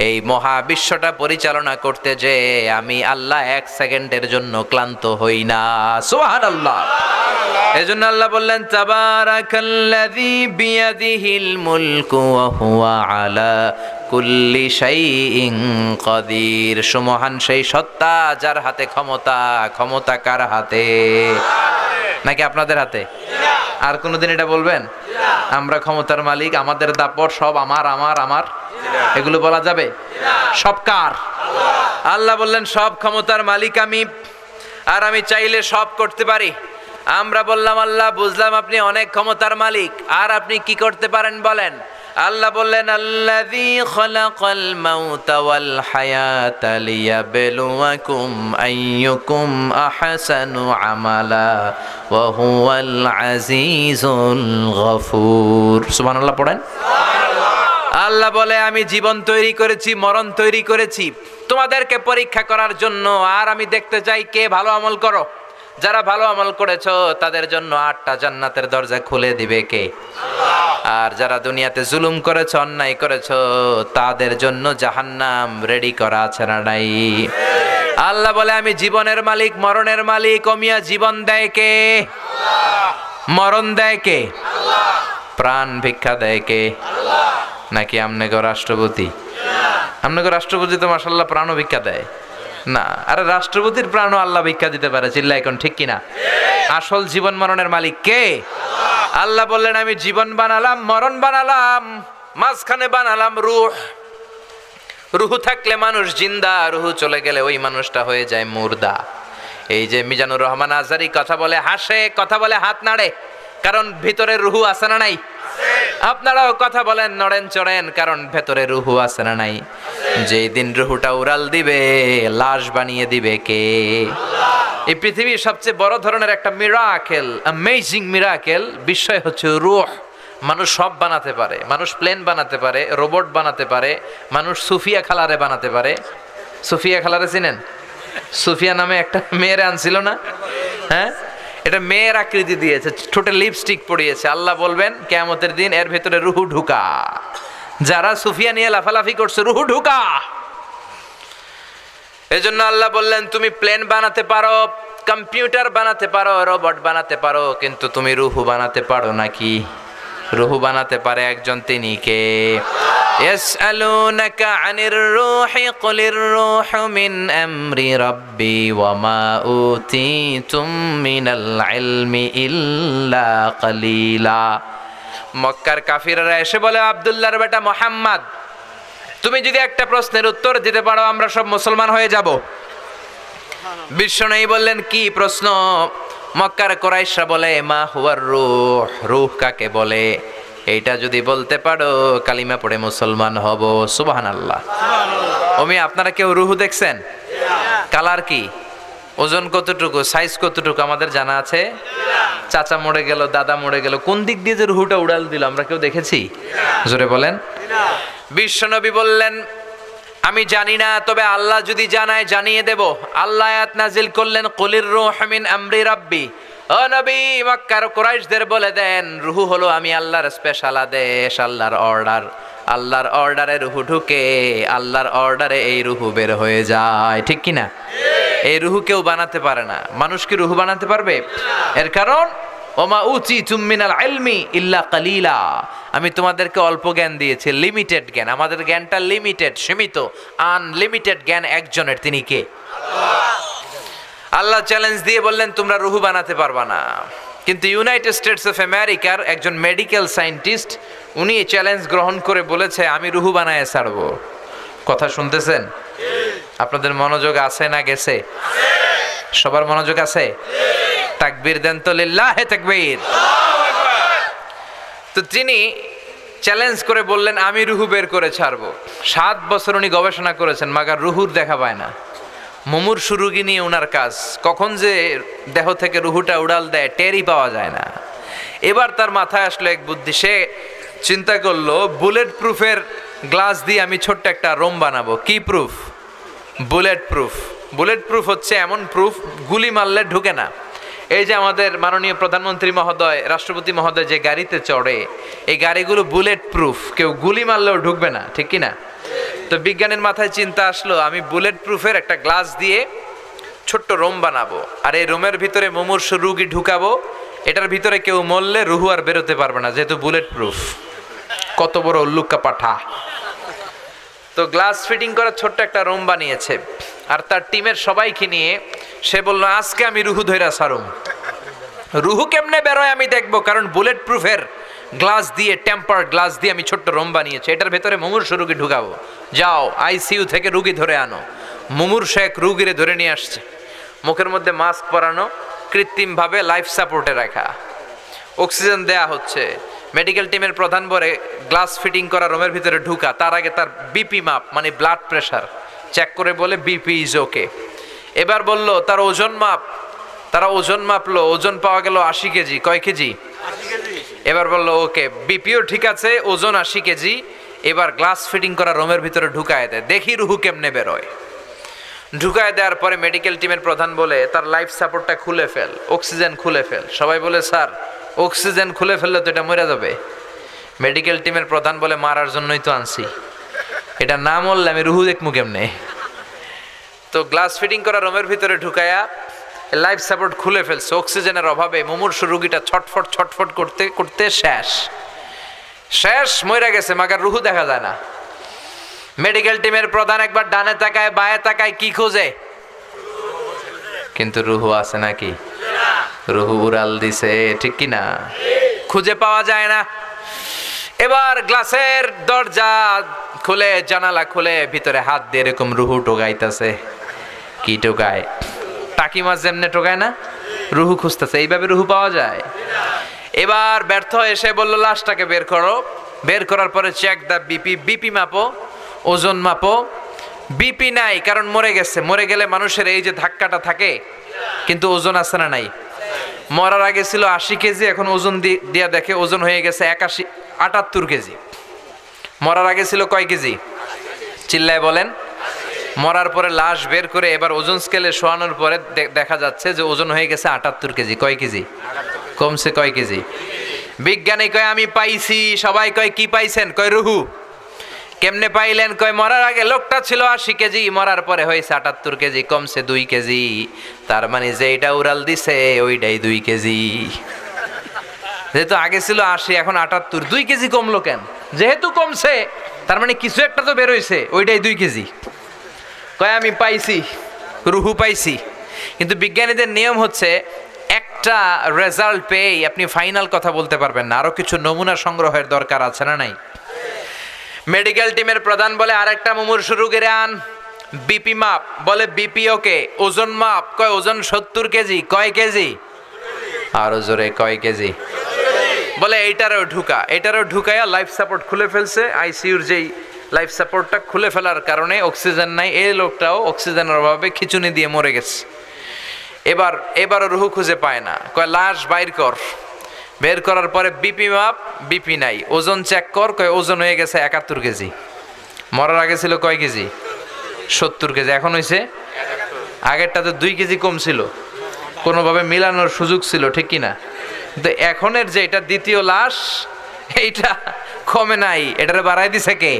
এই মহাবিশ্বটা পরিচালনা করতে যে আমি আল্লাহ এক সেকেন্ডের জন্য ক্লান্ত হই না। সুবহানাল্লাহ। এজন্য আল্লাহ বললেন তাবারাকাল্লাযী বিয়াদিহিল মুলকু ওয়া হুয়া আলা কুল্লি শাইইন কাদির। সুমহান সেই সত্তা যার হাতে ক্ষমতা। ক্ষমতা কার হাতে? নাকি আপনাদের হাতে? আর কোনদিন এটা বলবেন আমরা ক্ষমতার মালিক, আমাদের দাপট সব আমার আমার আমার, এগুলো বলা যাবে? সব কার? আল্লাহ বললেন সব ক্ষমতার মালিক আমি, আর আমি চাইলে সব করতে পারি। আমরা বললাম আল্লাহ বুঝলাম আপনি অনেক ক্ষমতার মালিক, আর আপনি কি করতে পারেন বলেন? আল্লাহ বললেন আল্লাযী খালাকাল মাউতা ওয়াল হায়াতা লিয়াবলুয়াকুম আইয়ুকুম আহসানু আমালা ওয়া হুয়াল আজিজুল গফুর। সুবহানাল্লাহ পড়েন। আল্লাহ বলে আমি জীবন তৈরি করেছি, মরণ তৈরি করেছি তোমাদেরকে পরীক্ষা করার জন্য, আর আমি দেখতে চাই কে ভালো আমল করো। যারা ভালো আমল করেছো তাদের জন্য 8টা জান্নাতের দরজা খুলে দিবে কে? আর যারা দুনিয়াতে জুলুম করেছো, অন্যায় করেছো, তাদের জন্য জাহান্নাম রেডি করা আছে না নাই? আল্লাহ বলে আমি জীবনের মালিক, মরণের মালিক। ও মিয়া, জীবন দেয় কে? মরণ দেয় কে? প্রাণ ভিক্ষা দেয় কে? নাকি আমনেগো রাষ্ট্রপতি? আমনেগো রাষ্ট্রপতি তো মাশাআল্লাহ প্রাণও ভিক্ষা দেয় না। আরে রাষ্ট্রপতির প্রাণও আল্লাহ ভিক্ষা দিতে পারে, চিল্লা এখন ঠিক কিনা? আসল জীবন মরণের মালিক কে? আল্লাহ বললেন আমি জীবন বানালাম, মরণ বানালাম, মাঝখানে বানালাম রূহ। রূহ থাকলে মানুষ জিন্দা, রূহ চলে গেলে ওই মানুষটা হয়ে যায় মুর্দা। এই যে মিজানুর রহমান আজহারী কথা বলে হাসে, কথা বলে হাত নাড়ে, কারণ ভিতরে রূহ আছে না নাই? আপনারাও কথা বলেন, নড়েন চড়েন, কারণ ভেতরে রূহ আছে না নাই? যেই দিন রূহটা উড়াল দিবে, লাশ বানিয়ে দিবে কে? এই পৃথিবীর সবচেয়ে বড় ধরনের একটা মিরাকেল, অ্যামেজিং মিরাকেল বিষয় হচ্ছে রূহ। মানুষ সব বানাতে পারে, মানুষ প্লেন বানাতে পারে, রোবট বানাতে পারে, মানুষ সুফিয়া খালারে বানাতে পারে। সুফিয়া খালারে চিনেন? সুফিয়া নামে একটা মেয়ের আনছিল না? হ্যাঁ, এটা মেয়ের আকৃতি দিয়েছে, ঠোঁটে লিপস্টিক পরিয়েছে। আল্লাহ বলবেন কিয়ামতের দিন এর ভেতরে রূহ ঢুকা। যারা সুফিয়া নিয়ে লাফালাফি করছে, রূহ ঢুকা। এজন্য আল্লাহ বললেন তুমি প্লেন বানাতে পারো, কম্পিউটার বানাতে পারো, রোবট বানাতে পারো, কিন্তু তুমি রূহ বানাতে পারো নাকি? রূহ বানাতে পারে একজন, তিনি কে? ইয়াসআলুনাকা আনির রূহি কুলির রূহু মিন আমরি রাব্বি ওয়া মা উতিতুম মিনাল ইলমি ইল্লা কালিলা। মক্কার কাফিররা এসে বলে আব্দুল্লাহর বেটা মুহাম্মদ, তুমি যদি একটা প্রশ্নের উত্তর দিতে পারো আমরা সব মুসলমান হয়ে যাব। বিশ্বনবী বললেন কি প্রশ্ন? মক্কার কুরাইশরা বলে মা হুয়ার রূহ, রূহ কাকে বলে? এইটা যদি বলতে পারো কালিমা পড়ে মুসলমান হব। সুবহানাল্লাহ। ওমি আপনারা কেউ রূহ দেখছেন? কালার কি, ওজন কতটুকু, সাইজ কতটুকু আমাদের জানা আছে? চাচা মরে গেল, দাদা মরে গেল, কোন দিক দিয়ে যে রূহটা উড়াল দিল আমরা কেউ দেখেছি? জোরে বলেন। বিশ্বনবী বললেন আমি জানি না, তবে আল্লাহ যদি জানায় জানিয়ে দেব। আল্লাহ আয়াত নাজিল করলেন কুলির রূহু মিন আমরি রাব্বি। ও নবী, মক্কার কুরাইশদের বলে দেন রূহ হলো আমি আল্লাহর স্পেশাল আদেশ, আল্লাহর অর্ডার। আল্লাহর অর্ডারে রূহ ঢুকে, আল্লাহর অর্ডারে এই রূহ বের হয়ে যায়, ঠিক কি না? এই রূহ কেউ বানাতে পারে না। মানুষ কি রূহ বানাতে পারবে? এর কারণ ওমা উতিতুম মিনাল ইলমি ইল্লা কালিলা, আমি তোমাদেরকে অল্প জ্ঞান দিয়েছি, লিমিটেড জ্ঞান। আমাদের জ্ঞানটা লিমিটেড, সীমিত। আনলিমিটেড জ্ঞান একজনের, তিনি কে? আল্লাহ চ্যালেঞ্জ দিয়ে বললেন তোমরা রূহ বানাতে পারবা না। কিন্তু ইউনাইটেড স্টেটস অফ আমেরিকার একজন মেডিকেল সায়েন্টিস্ট, উনি চ্যালেঞ্জ গ্রহণ করে বলেছে আমি রূহ বানায় ছাড়বো। কথা শুনতেছেন? আপনাদের মনোযোগ আছে না গেছে? সবার মনোযোগ আছে? তাকবীর দেন তো, লিল্লাহে তাকবীর। তো তিনি চ্যালেঞ্জ করে বললেন আমি রূহ বের করে ছাড়বো। 7 বছর উনি গবেষণা করেছেন, মাগার রূহুর দেখা পায় না। মুমূর্ষু রোগী নিয়ে ওনার কাজ, কখন যে দেহ থেকে রূহটা উড়াল দেয় টেরই পাওয়া যায় না। এবার তার মাথায় আসলো এক বুদ্ধি, সে চিন্তা করলো বুলেট প্রুফের গ্লাস দিয়ে আমি ছোট্ট একটা রোম বানাবো। কি proof? Bullet proof. Bullet proof হচ্ছে এমন প্রুফ গুলি মারলে ঢুকে না। এই যে আমাদের মাননীয় প্রধানমন্ত্রী মহোদয়, রাষ্ট্রপতি মহোদয় যে গাড়িতে চড়ে, এই গাড়িগুলো বুলেট প্রুফ, কেউ গুলি মারলেও ঢুকবে না, ঠিক কিনা? তো বিজ্ঞানের মাথায় চিন্তা আসলো, আমি বুলেট প্রুফের একটা গ্লাস দিয়ে ছোট্ট রোম বানাবো, আর এই রোমের ভিতরে মুমূর্ষু রুগী ঢুকাবো, এটার ভিতরে কেউ মরলে রুহু আর বেরোতে পারবে না, যেহেতু বুলেট প্রুফ। কত বড় উল্লুক্কা পাঠা! তো গ্লাস ফিটিং করা ছোট্ট একটা রুম বানিয়েছে, আর তার টিমের সবাইকে নিয়ে সে বলল, আজকে আমি রুহু ধইরা সারুম। রুহু কেমনে বেরোয় আমি দেখবো, কারণ বুলেট প্রুফের গ্লাস দিয়ে, টেম্পার গ্লাস দিয়ে আমি ছোট্ট রুম বানিয়েছি, এটার ভেতরে মুমূর্ষু রুগী ঢুকাবো। যাও আইসিইউ থেকে রুগী ধরে আনো। মুমূর্ষু এক রুগীরে ধরে নিয়ে আসছে, মুখের মধ্যে মাস্ক পরানো, কৃত্রিমভাবে লাইফ সাপোর্টে রাখা, অক্সিজেন দেয়া হচ্ছে। মেডিকেল টিমের প্রধান বলে গ্লাস ফিটিং করা রুমের ভিতরে ঢুকা, তার আগে তার বিপি মাপ, মানে ব্লাড প্রেশার চেক করে বলে বিপি ইজ ওকে। এবার বলল তার ওজন মাপ, তারা ওজন মাপলো, ওজন পাওয়া গেল 80 কেজি। কয় কেজি? এবার বলল ওকে, বিপিও ঠিক আছে, ওজন 80 কেজি। এবার গ্লাস ফিটিং করা রুমের ভিতরে ঢুকায় দেয়, দেখি রুহু কেমনে বেরোয়। ঢুকায় দেওয়ার পরে মেডিকেল টিমের প্রধান বলে তার লাইফ সাপোর্টটা খুলে ফেল, অক্সিজেন খুলে ফেল। সবাই বলে স্যার অক্সিজেন খুলে ফেললে তো এটা মরে যাবে। মেডিকেল টিমের প্রধান বলে মারার জন্যই তো আনছি, এটা না মরলে আমি রুহু দেখমু কেমনে। তো গ্লাস ফিটিং করা রুমের ভিতরে ঢুকায়া লাইফ সাপোর্ট খুলে ফেলছে, অক্সিজেনের অভাবে মুমূর্ষু রুগীটা ছটফট ছটফট করতে করতে শেষ মরে গেছে, মাগার রুহু দেখা যায় না। মেডিকেল টিমের প্রধান একবার ডানে তাকায় বায়ে তাকায়, কি খোঁজে? কিন্তু রুহু আছে নাকি? রুহু উড়াল দিছে, ঠিক কিনা? খুঁজে পাওয়া যায় না। এবার গ্লাসের দরজা খুলে, জানালা খুলে, ভিতরে হাত দিয়ে এরকম রুহু টোকাইতেছে। কি টোকায়? টাকি মাছ যেমনে টোকায় না, রুহু খুঁজতেছে। এইভাবে রুহু পাওয়া যায়? এবার ব্যর্থ এসে বলল লাশটাকে বের করো। বের করার পরে চেক দা বিপি, বিপি মাপো, ওজন মাপো। বিপি নাই, কারণ মরে গেছে। মরে গেলে মানুষের এই যে ধাক্কাটা থাকে, কিন্তু ওজন আছে না নাই? মরার আগে ছিল 80 কেজি, এখন ওজন দিয়া দেখে ওজন হয়ে গেছে 78 কেজি। মরার আগে ছিল কয় কেজি? চিল্লায় বলেন। মরার পরে লাশ বের করে এবার ওজন স্কেলে শোয়ানোর পরে দেখা যাচ্ছে যে ওজন হয়ে গেছে 78 কেজি। কয় কেজি কমছে? কয় কেজি? বিজ্ঞানী কয় আমি পাইছি। সবাই কয় কি পাইছেন? কয় রুহু। কেমনে পাইলেন? কয় মরার আগে লোকটা ছিল 80 কেজি, মরার পরে হয়েছে 78 কেজি, কমছে 2 কেজি। তার মানে যেটা উড়াল দিছে ওইটাই 2 কেজি। যেহেতু আগে ছিল 80, এখন 78, 2 কেজি কমলো কেন? যেহেতু কমছে তার মানে কিছু একটা তো বেরোইছে, ওইটাই 2 কেজি। কয় আমি পাইছি, রুহু পাইছি। কিন্তু বিজ্ঞানীদের নিয়ম হচ্ছে একটা রেজাল্ট পেয়ে আপনি ফাইনাল কথা বলতে পারবেন না, আরো কিছু নমুনা সংগ্রহের দরকার আছে না নাই? মেডিকেল টিমের প্রধান বলে আরেকটা মুমূর্ষু রোগীর আন। বিপি মাপ, বলে বিপি ওকে। ওজন মাপ, কয় ওজন 70 কেজি। কয় কেজি? আরো জোরে, কয় কেজি? বলে এইটারও ঢুকা। এটারও ঢুকাইয়া লাইফ সাপোর্ট খুলে ফেলছে। আইসিইউর যেই লাইফ সাপোর্টটা খুলে ফেলার কারণে অক্সিজেন নাই, এই লোকটাও অক্সিজেনের অভাবে খিচুনি দিয়ে মরে গেছে। এবারও রুহু খুঁজে পায় না। কয় লাশ বাইর কর। বের করার পরে বিপি মাপ, বিপি নাই। ওজন চেক কর, কয় ওজন হয়ে গেছে 71 কেজি। মরার আগে ছিল কয় কেজি? 70 কেজি। এখন হয়েছে, আগেরটাতে 2 কেজি কম ছিল, কোনোভাবে মিলানোর সুযোগ ছিল, ঠিক কিনা? কিন্তু এখনের যে এটা দ্বিতীয় লাশ, এইটা কমে নাই, এটারে বাড়াই দিছে কে?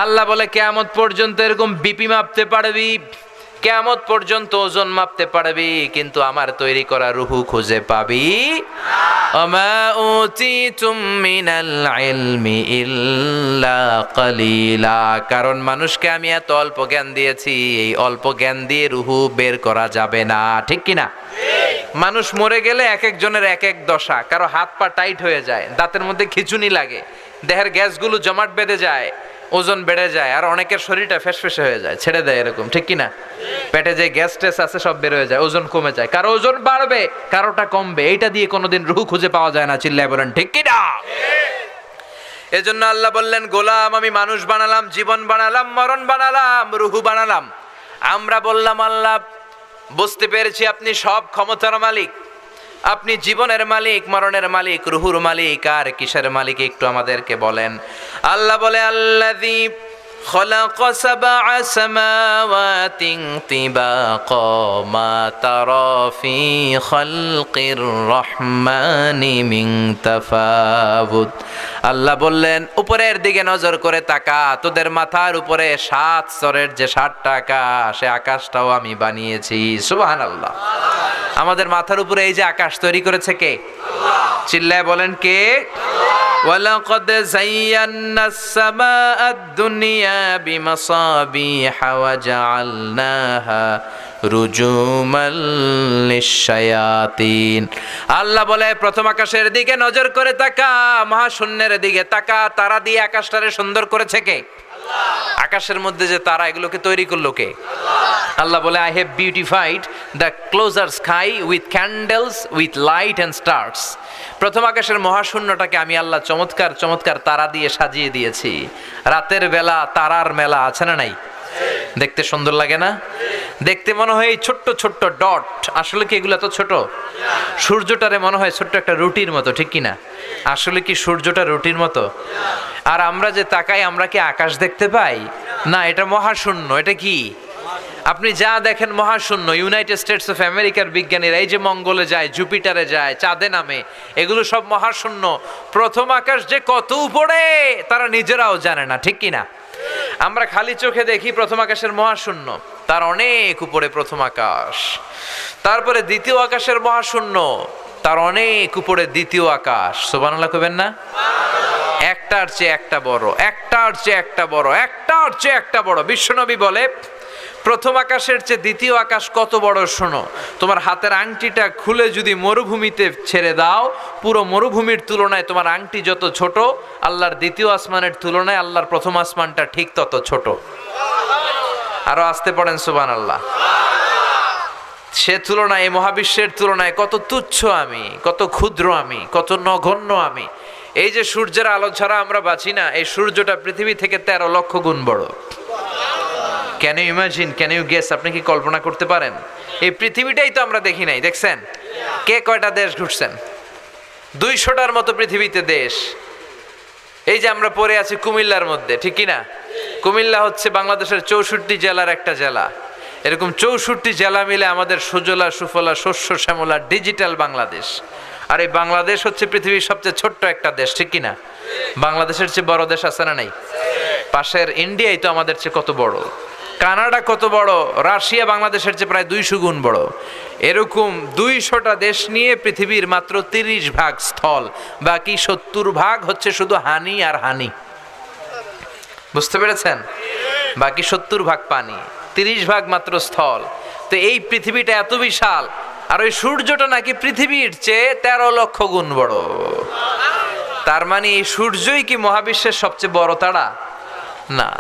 আল্লাহ বলে কিয়ামত পর্যন্ত এরকম বিপি মাপতে পারবি, কিয়ামত পর্যন্ত ওজন মাপতে পারবি, কিন্তু আমার তৈরি করা রুহু খুঁজে পাবি ওমা উতিতুম মিনাল ইলমি ইল্লা কালিলা। কারণ মানুষকে আমি এত অল্প জ্ঞান দিয়েছি, এই অল্প জ্ঞান দিয়ে রুহু বের করা যাবে না, ঠিক কিনা? মানুষ মরে গেলে এক একজনের এক এক দশা। কারো হাত পা টাইট হয়ে যায়, দাঁতের মধ্যে খিচুনি লাগে, দেহের গ্যাসগুলো জমাট বেঁধে যায়, ওজন বেড়ে যায়, আর অনেকের শরীরটা ফেসফেসে হয়ে যায়, ছেড়ে দেয় এরকম, ঠিক কিনা? পেটে যে গ্যাস টেস আছে সব বের হয়ে যায়, ওজন কমে যায়। কারো ওজন বাড়বে, কারোটা কমবে। এইটা দিয়ে কোনোদিন রুহু খুঁজে পাওয়া যায় না। চিল্লায় বলেন ঠিক কিনা? এজন্য আল্লাহ বললেন গোলাম আমি মানুষ বানালাম, জীবন বানালাম, মরণ বানালাম, রুহু বানালাম। আমরা বললাম আল্লাহ বুঝতে পেরেছি আপনি সব ক্ষমতার মালিক, আপনি জীবনের মালিক, মরণের মালিক, রুহুর মালিক, আর কিসের মালিক একটু আমাদেরকে বলেন। আল্লাহ বলে আল্লাযী خلق سبع سماوات طباقا ما ترى في خلق الرحمن من تفاوت আল্লাহ বললেন উপরের দিকে নজর করে তাকা, তোদের মাথার উপরে 7 স্তরের যে 7টা আকাশ, সে আকাশটাও আমি বানিয়েছি। সুবহানাল্লাহ। আমাদের মাথার উপরে এই যে আকাশ তৈরি করেছে কে? আল্লাহ। চিল্লায় বলেন কে? وَلَقَدْ زَيَّنَّا السَّمَاءَ الدُّنْيَا بِمَصَابِيحَ وَجَعَلْنَاهَا رُجُومًا لِلشَّيَاطِينِ আল্লাহ বলে প্রথম আকাশের দিকে নজর করে তাকা, মহাশূন্যের দিকে তাকা, তারা দিয়ে আকাশটারে সুন্দর করেছে কে? আল্লাহ। আকাশের মধ্যে যে তারা, এগুলোকে তৈরি করলো কে? আল্লাহ। আল্লাহ বলে I have beautified the closer sky with candles with light and stars। প্রথম আকাশের মহাশূন্যটাকে আমি আল্লাহ চমৎকার চমৎকার তারা দিয়ে সাজিয়ে দিয়েছি। রাতের বেলা তারার মেলা আছে না নাই? দেখতে সুন্দর লাগে না? দেখতে মনে হয় ছোট্ট ছোট্ট ডট, আসলে কি এগুলো এত ছোট? সূর্যটারে মনে হয় ছোট্ট একটা রুটির মতো, ঠিক কিনা? আসলে কি সূর্যটা রুটির মতো? আর আমরা যে তাকাই, আমরা কি আকাশ দেখতে পাই? না, এটা মহাশূন্য। এটা কি? আপনি যা দেখেন মহাশূন্য। ইউনাইটেড স্টেটস অফ আমেরিকার বিজ্ঞানীরা এই যে মঙ্গলে যায়, জুপিটারে যায়, চাঁদে নামে, এগুলো সব মহাশূন্য। প্রথম আকাশ যে কত উপরে তারা নিজেরাও জানে না, ঠিক কিনা? আমরা খালি চোখে দেখি প্রথম আকাশের মহাশূন্য, তার অনেক উপরে প্রথম আকাশ। তারপরে দ্বিতীয় আকাশের মহাশূন্য, তার অনেক উপরে দ্বিতীয় আকাশ। সুবহানাল্লাহ কইবেন না? একটার চেয়ে একটা বড়, একটার চেয়ে একটা বড়, একটার চেয়ে একটা বড়। বিশ্বনবী বলে প্রথম আকাশের চেয়ে দ্বিতীয় আকাশ কত বড় শোনো। তোমার হাতের আংটিটা খুলে যদি মরুভূমিতে ছেড়ে দাও, পুরো মরুভূমির তুলনায় তোমার আংটি যত ছোট, আল্লাহর দ্বিতীয় আসমানের তুলনায় আল্লাহর প্রথম আসমানটা ঠিক তত ছোট। আরো আসতে পড়েন সুবহানাল্লাহ। সে তুলনায়, এই মহাবিশ্বের তুলনায় কত তুচ্ছ আমি, কত ক্ষুদ্র আমি, কত নগণ্য আমি। এই যে সূর্যের আলো ছাড়া আমরা বাঁচি না, এই সূর্যটা পৃথিবী থেকে 13 লক্ষ গুণ বড়। Can you imagine, can you guess? আপনি কি কল্পনা করতে পারেন? এই পৃথিবীটাই তো আমরা দেখি নাই। দেখছেন কে কয়টা দেশ ঘুরছেন? 200টার মতো পৃথিবীতে দেশ। এই যে আমরা পড়ে আছি কুমিল্লার মধ্যে, ঠিক কিনা? কুমিল্লা হচ্ছে বাংলাদেশের 64 জেলার একটা জেলা। এরকম 64 জেলা মিলে আমাদের সুজলা সুফলা শস্য শ্যামলা ডিজিটাল বাংলাদেশ। আর এই বাংলাদেশ হচ্ছে পৃথিবীর সবচেয়ে ছোট্ট একটা দেশ, ঠিক কিনা? বাংলাদেশের চেয়ে বড় দেশ আছে না নাই? পাশের ইন্ডিয়াই তো আমাদের চেয়ে কত বড়, কানাডা কত বড়, রাশিয়া বাংলাদেশের চেয়ে প্রায় 200 গুণ বড়। এরকম 200টা দেশ নিয়ে পৃথিবীর মাত্র 30 ভাগ স্থল, বাকি 70 ভাগ হচ্ছে শুধু হানি আর হানি। বুঝতে পেরেছেন? বাকি 70 ভাগ পানি, 30 ভাগ মাত্র স্থল। তো এই পৃথিবীটা এত বিশাল, আর ওই সূর্যটা নাকি পৃথিবীর চেয়ে 13 লক্ষ গুণ বড়। তার মানে এই সূর্যই কি মহাবিশ্বের সবচেয়ে বড় তারা? না।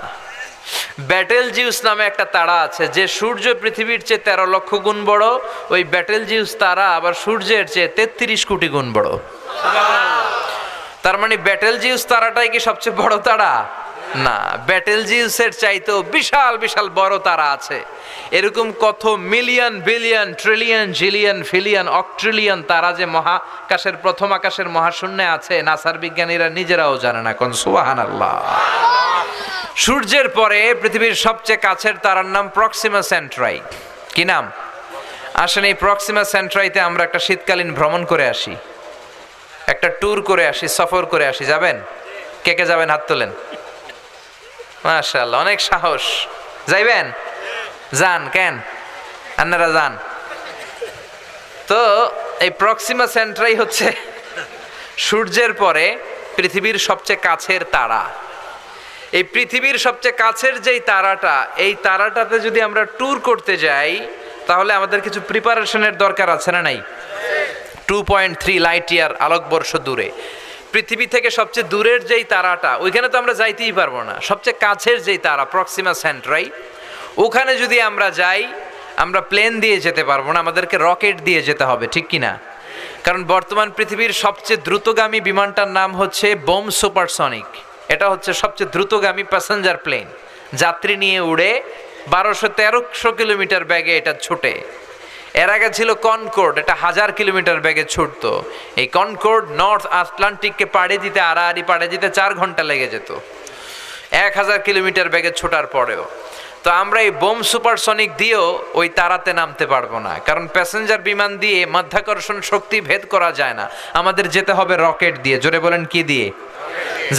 ব্যাটেল জিউস নামে একটা তারা আছে, যে সূর্য পৃথিবীর চেয়ে 13 লক্ষ গুণ বড়। ওই ব্যাটেল জিউস তারা আবার সূর্যের চেয়ে 33 কোটি গুণ বড়। তার মানে ব্যাটেল জিউস তারাটাই কি সবচেয়ে বড় তারা? না, ব্যাটেল জিউসের চাইতেও বিশাল বিশাল বড় তারা আছে। এরকম কত মিলিয়ন বিলিয়ন ট্রিলিয়ন জিলিয়ন ফিলিয়ন অক্ট্রিলিয়ন তারা যে মহাকাশের প্রথম আকাশের মহাশূন্যে আছে, নাসার বিজ্ঞানীরা নিজেরাও জানে না। কোন সুবহানাল্লাহ। সূর্যের পরে পৃথিবীর সবচেয়ে কাছের তারার নাম প্রক্সিমা সেন্ট্রাই। কি নাম? আসেন এই প্রক্সিমা সেন্ট্রাইতে আমরা একটা শীতকালীন ভ্রমণ করে আসি, একটা ট্যুর করে আসি, সফর করে আসি। যাবেন? কে কে যাবেন? হাত তোলেন। মাশাআল্লাহ, অনেক সাহস। যাইবেন? যান। কেন আপনারা যান? তো এই প্রক্সিমা সেন্ট্রাই হচ্ছে সূর্যের পরে পৃথিবীর সবচেয়ে কাছের তারা। এই পৃথিবীর সবচেয়ে কাছের যেই তারাটা, এই তারাটাতে যদি আমরা ট্যুর করতে যাই, তাহলে আমাদের কিছু প্রিপারেশনের দরকার আছে না নাই? 2.3 লাইট ইয়ার আলোকবর্ষ দূরে পৃথিবী থেকে সবচেয়ে দূরের যেই তারাটা, ওইখানে তো আমরা যাইতেই পারবো না। সবচেয়ে কাছের যেই তারা প্রক্সিমা সেন্ট্রাই, ওখানে যদি আমরা যাই, আমরা প্লেন দিয়ে যেতে পারবো না, আমাদেরকে রকেট দিয়ে যেতে হবে, ঠিক কিনা? কারণ বর্তমান পৃথিবীর সবচেয়ে দ্রুতগামী বিমানটার নাম হচ্ছে বোম সুপারসনিক। এটা হচ্ছে সবচেয়ে দ্রুতগামী প্যাসেঞ্জার প্লেন, যাত্রী নিয়ে উড়ে 1200-1300 কিলোমিটার বেগে এটা ছুটে। এর আগে ছিল কনকর্ড, এটা 1000 কিলোমিটার বেগে ছুটতো। এই কনকর্ড নর্থ আটলান্টিককে পাড়ি দিতে, আড়াআড়ি পাড়ি দিতে 4 ঘন্টা লেগে যেত। 1000 কিলোমিটার বেগে ছোটার পরেও। তো আমরা এই বোম সুপারসনিক দিয়েও ওই তারাতে নামতে পারবো না, কারণ প্যাসেঞ্জার বিমান দিয়ে মাধ্যাকর্ষণ শক্তি ভেদ করা যায় না। আমাদের যেতে হবে রকেট দিয়ে। জোরে বলেন কি দিয়ে?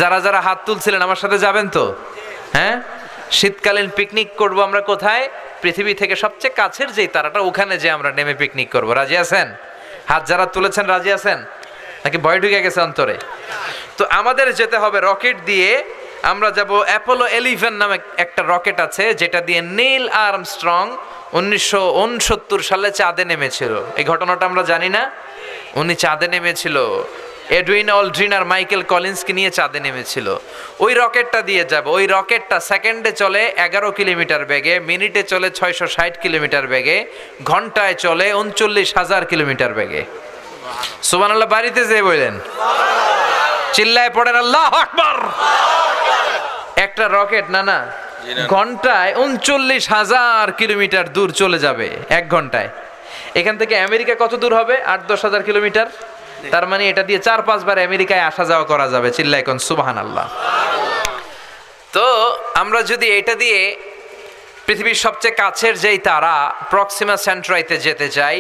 যারা যারা হাত তুলছিলেন আমার সাথে যাবেন তো? হ্যাঁ, শীতকালীন পিকনিক করব আমরা কোথায়? পৃথিবী থেকে সবচেয়ে কাছের যেই তারাটা, ওখানে যে আমরা নেমে পিকনিক করব। রাজি আছেন? হাত যারা তুলেছেন রাজি আছেন নাকি ভয় ঢুকে গেছে অন্তরে? তো আমাদের যেতে হবে রকেট দিয়ে। আমরা যাব অ্যাপোলো 11 নামে একটা রকেট আছে, যেটা দিয়ে নীল আর্মস্ট্রং 1969 সালে চাঁদে নেমেছিল। এই ঘটনাটা আমরা জানি না? উনি চাঁদে নেমেছিল, এডউইন অলড্রিন আর মাইকেল কলিন্সকে নিয়ে চাঁদে নেমেছিল। ওই রকেটটা দিয়ে যাব। ওই রকেটটা সেকেন্ডে চলে 11 কিলোমিটার বেগে, মিনিটে চলে 660 কিলোমিটার বেগে, ঘন্টায় চলে 39,000 কিলোমিটার বেগে। সুবহানাল্লাহ বাড়িতে যেয়ে বললেন, চিল্লায় পড়েন আল্লাহু আকবার। একটা রকেট না ঘন্টায় 39,000 কিলোমিটার দূর চলে যাবে 1 ঘন্টায়। এখান থেকে আমেরিকা কত দূর হবে? 8-10 হাজার কিলোমিটার। তার মানে এটা দিয়ে 4-5 বার আমেরিকায় আসা যাওয়া করা যাবে। চিল্লায় কোন সুবহানাল্লাহ। তো আমরা যদি এটা দিয়ে পৃথিবীর সবচেয়ে কাছের যেই তারা প্রক্সিমা সেন্ট্রাইতে যেতে চাই,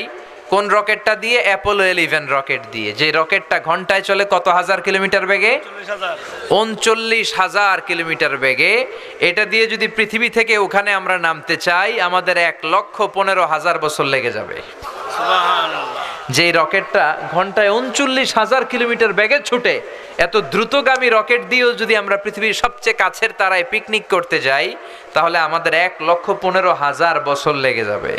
কোন রকেটটা দিয়ে? অ্যাপোলো 11 রকেট দিয়ে। যে রকেটটা ঘন্টায় চলে কত হাজার কিলোমিটার বেগে? 39,000 কিলোমিটার বেগে। এটা দিয়ে যদি পৃথিবী থেকে ওখানে আমরা নামতে চাই, আমাদের 1,15,000 বছর লেগে যাবে। যে রকেটটা ঘন্টায় 39,000 কিলোমিটার বেগে ছুটে, এত দ্রুতগামী রকেট দিয়েও যদি আমরা পৃথিবীর সবচেয়ে কাছের তারায় পিকনিক করতে যাই, তাহলে আমাদের 1,15,000 বছর লেগে যাবে।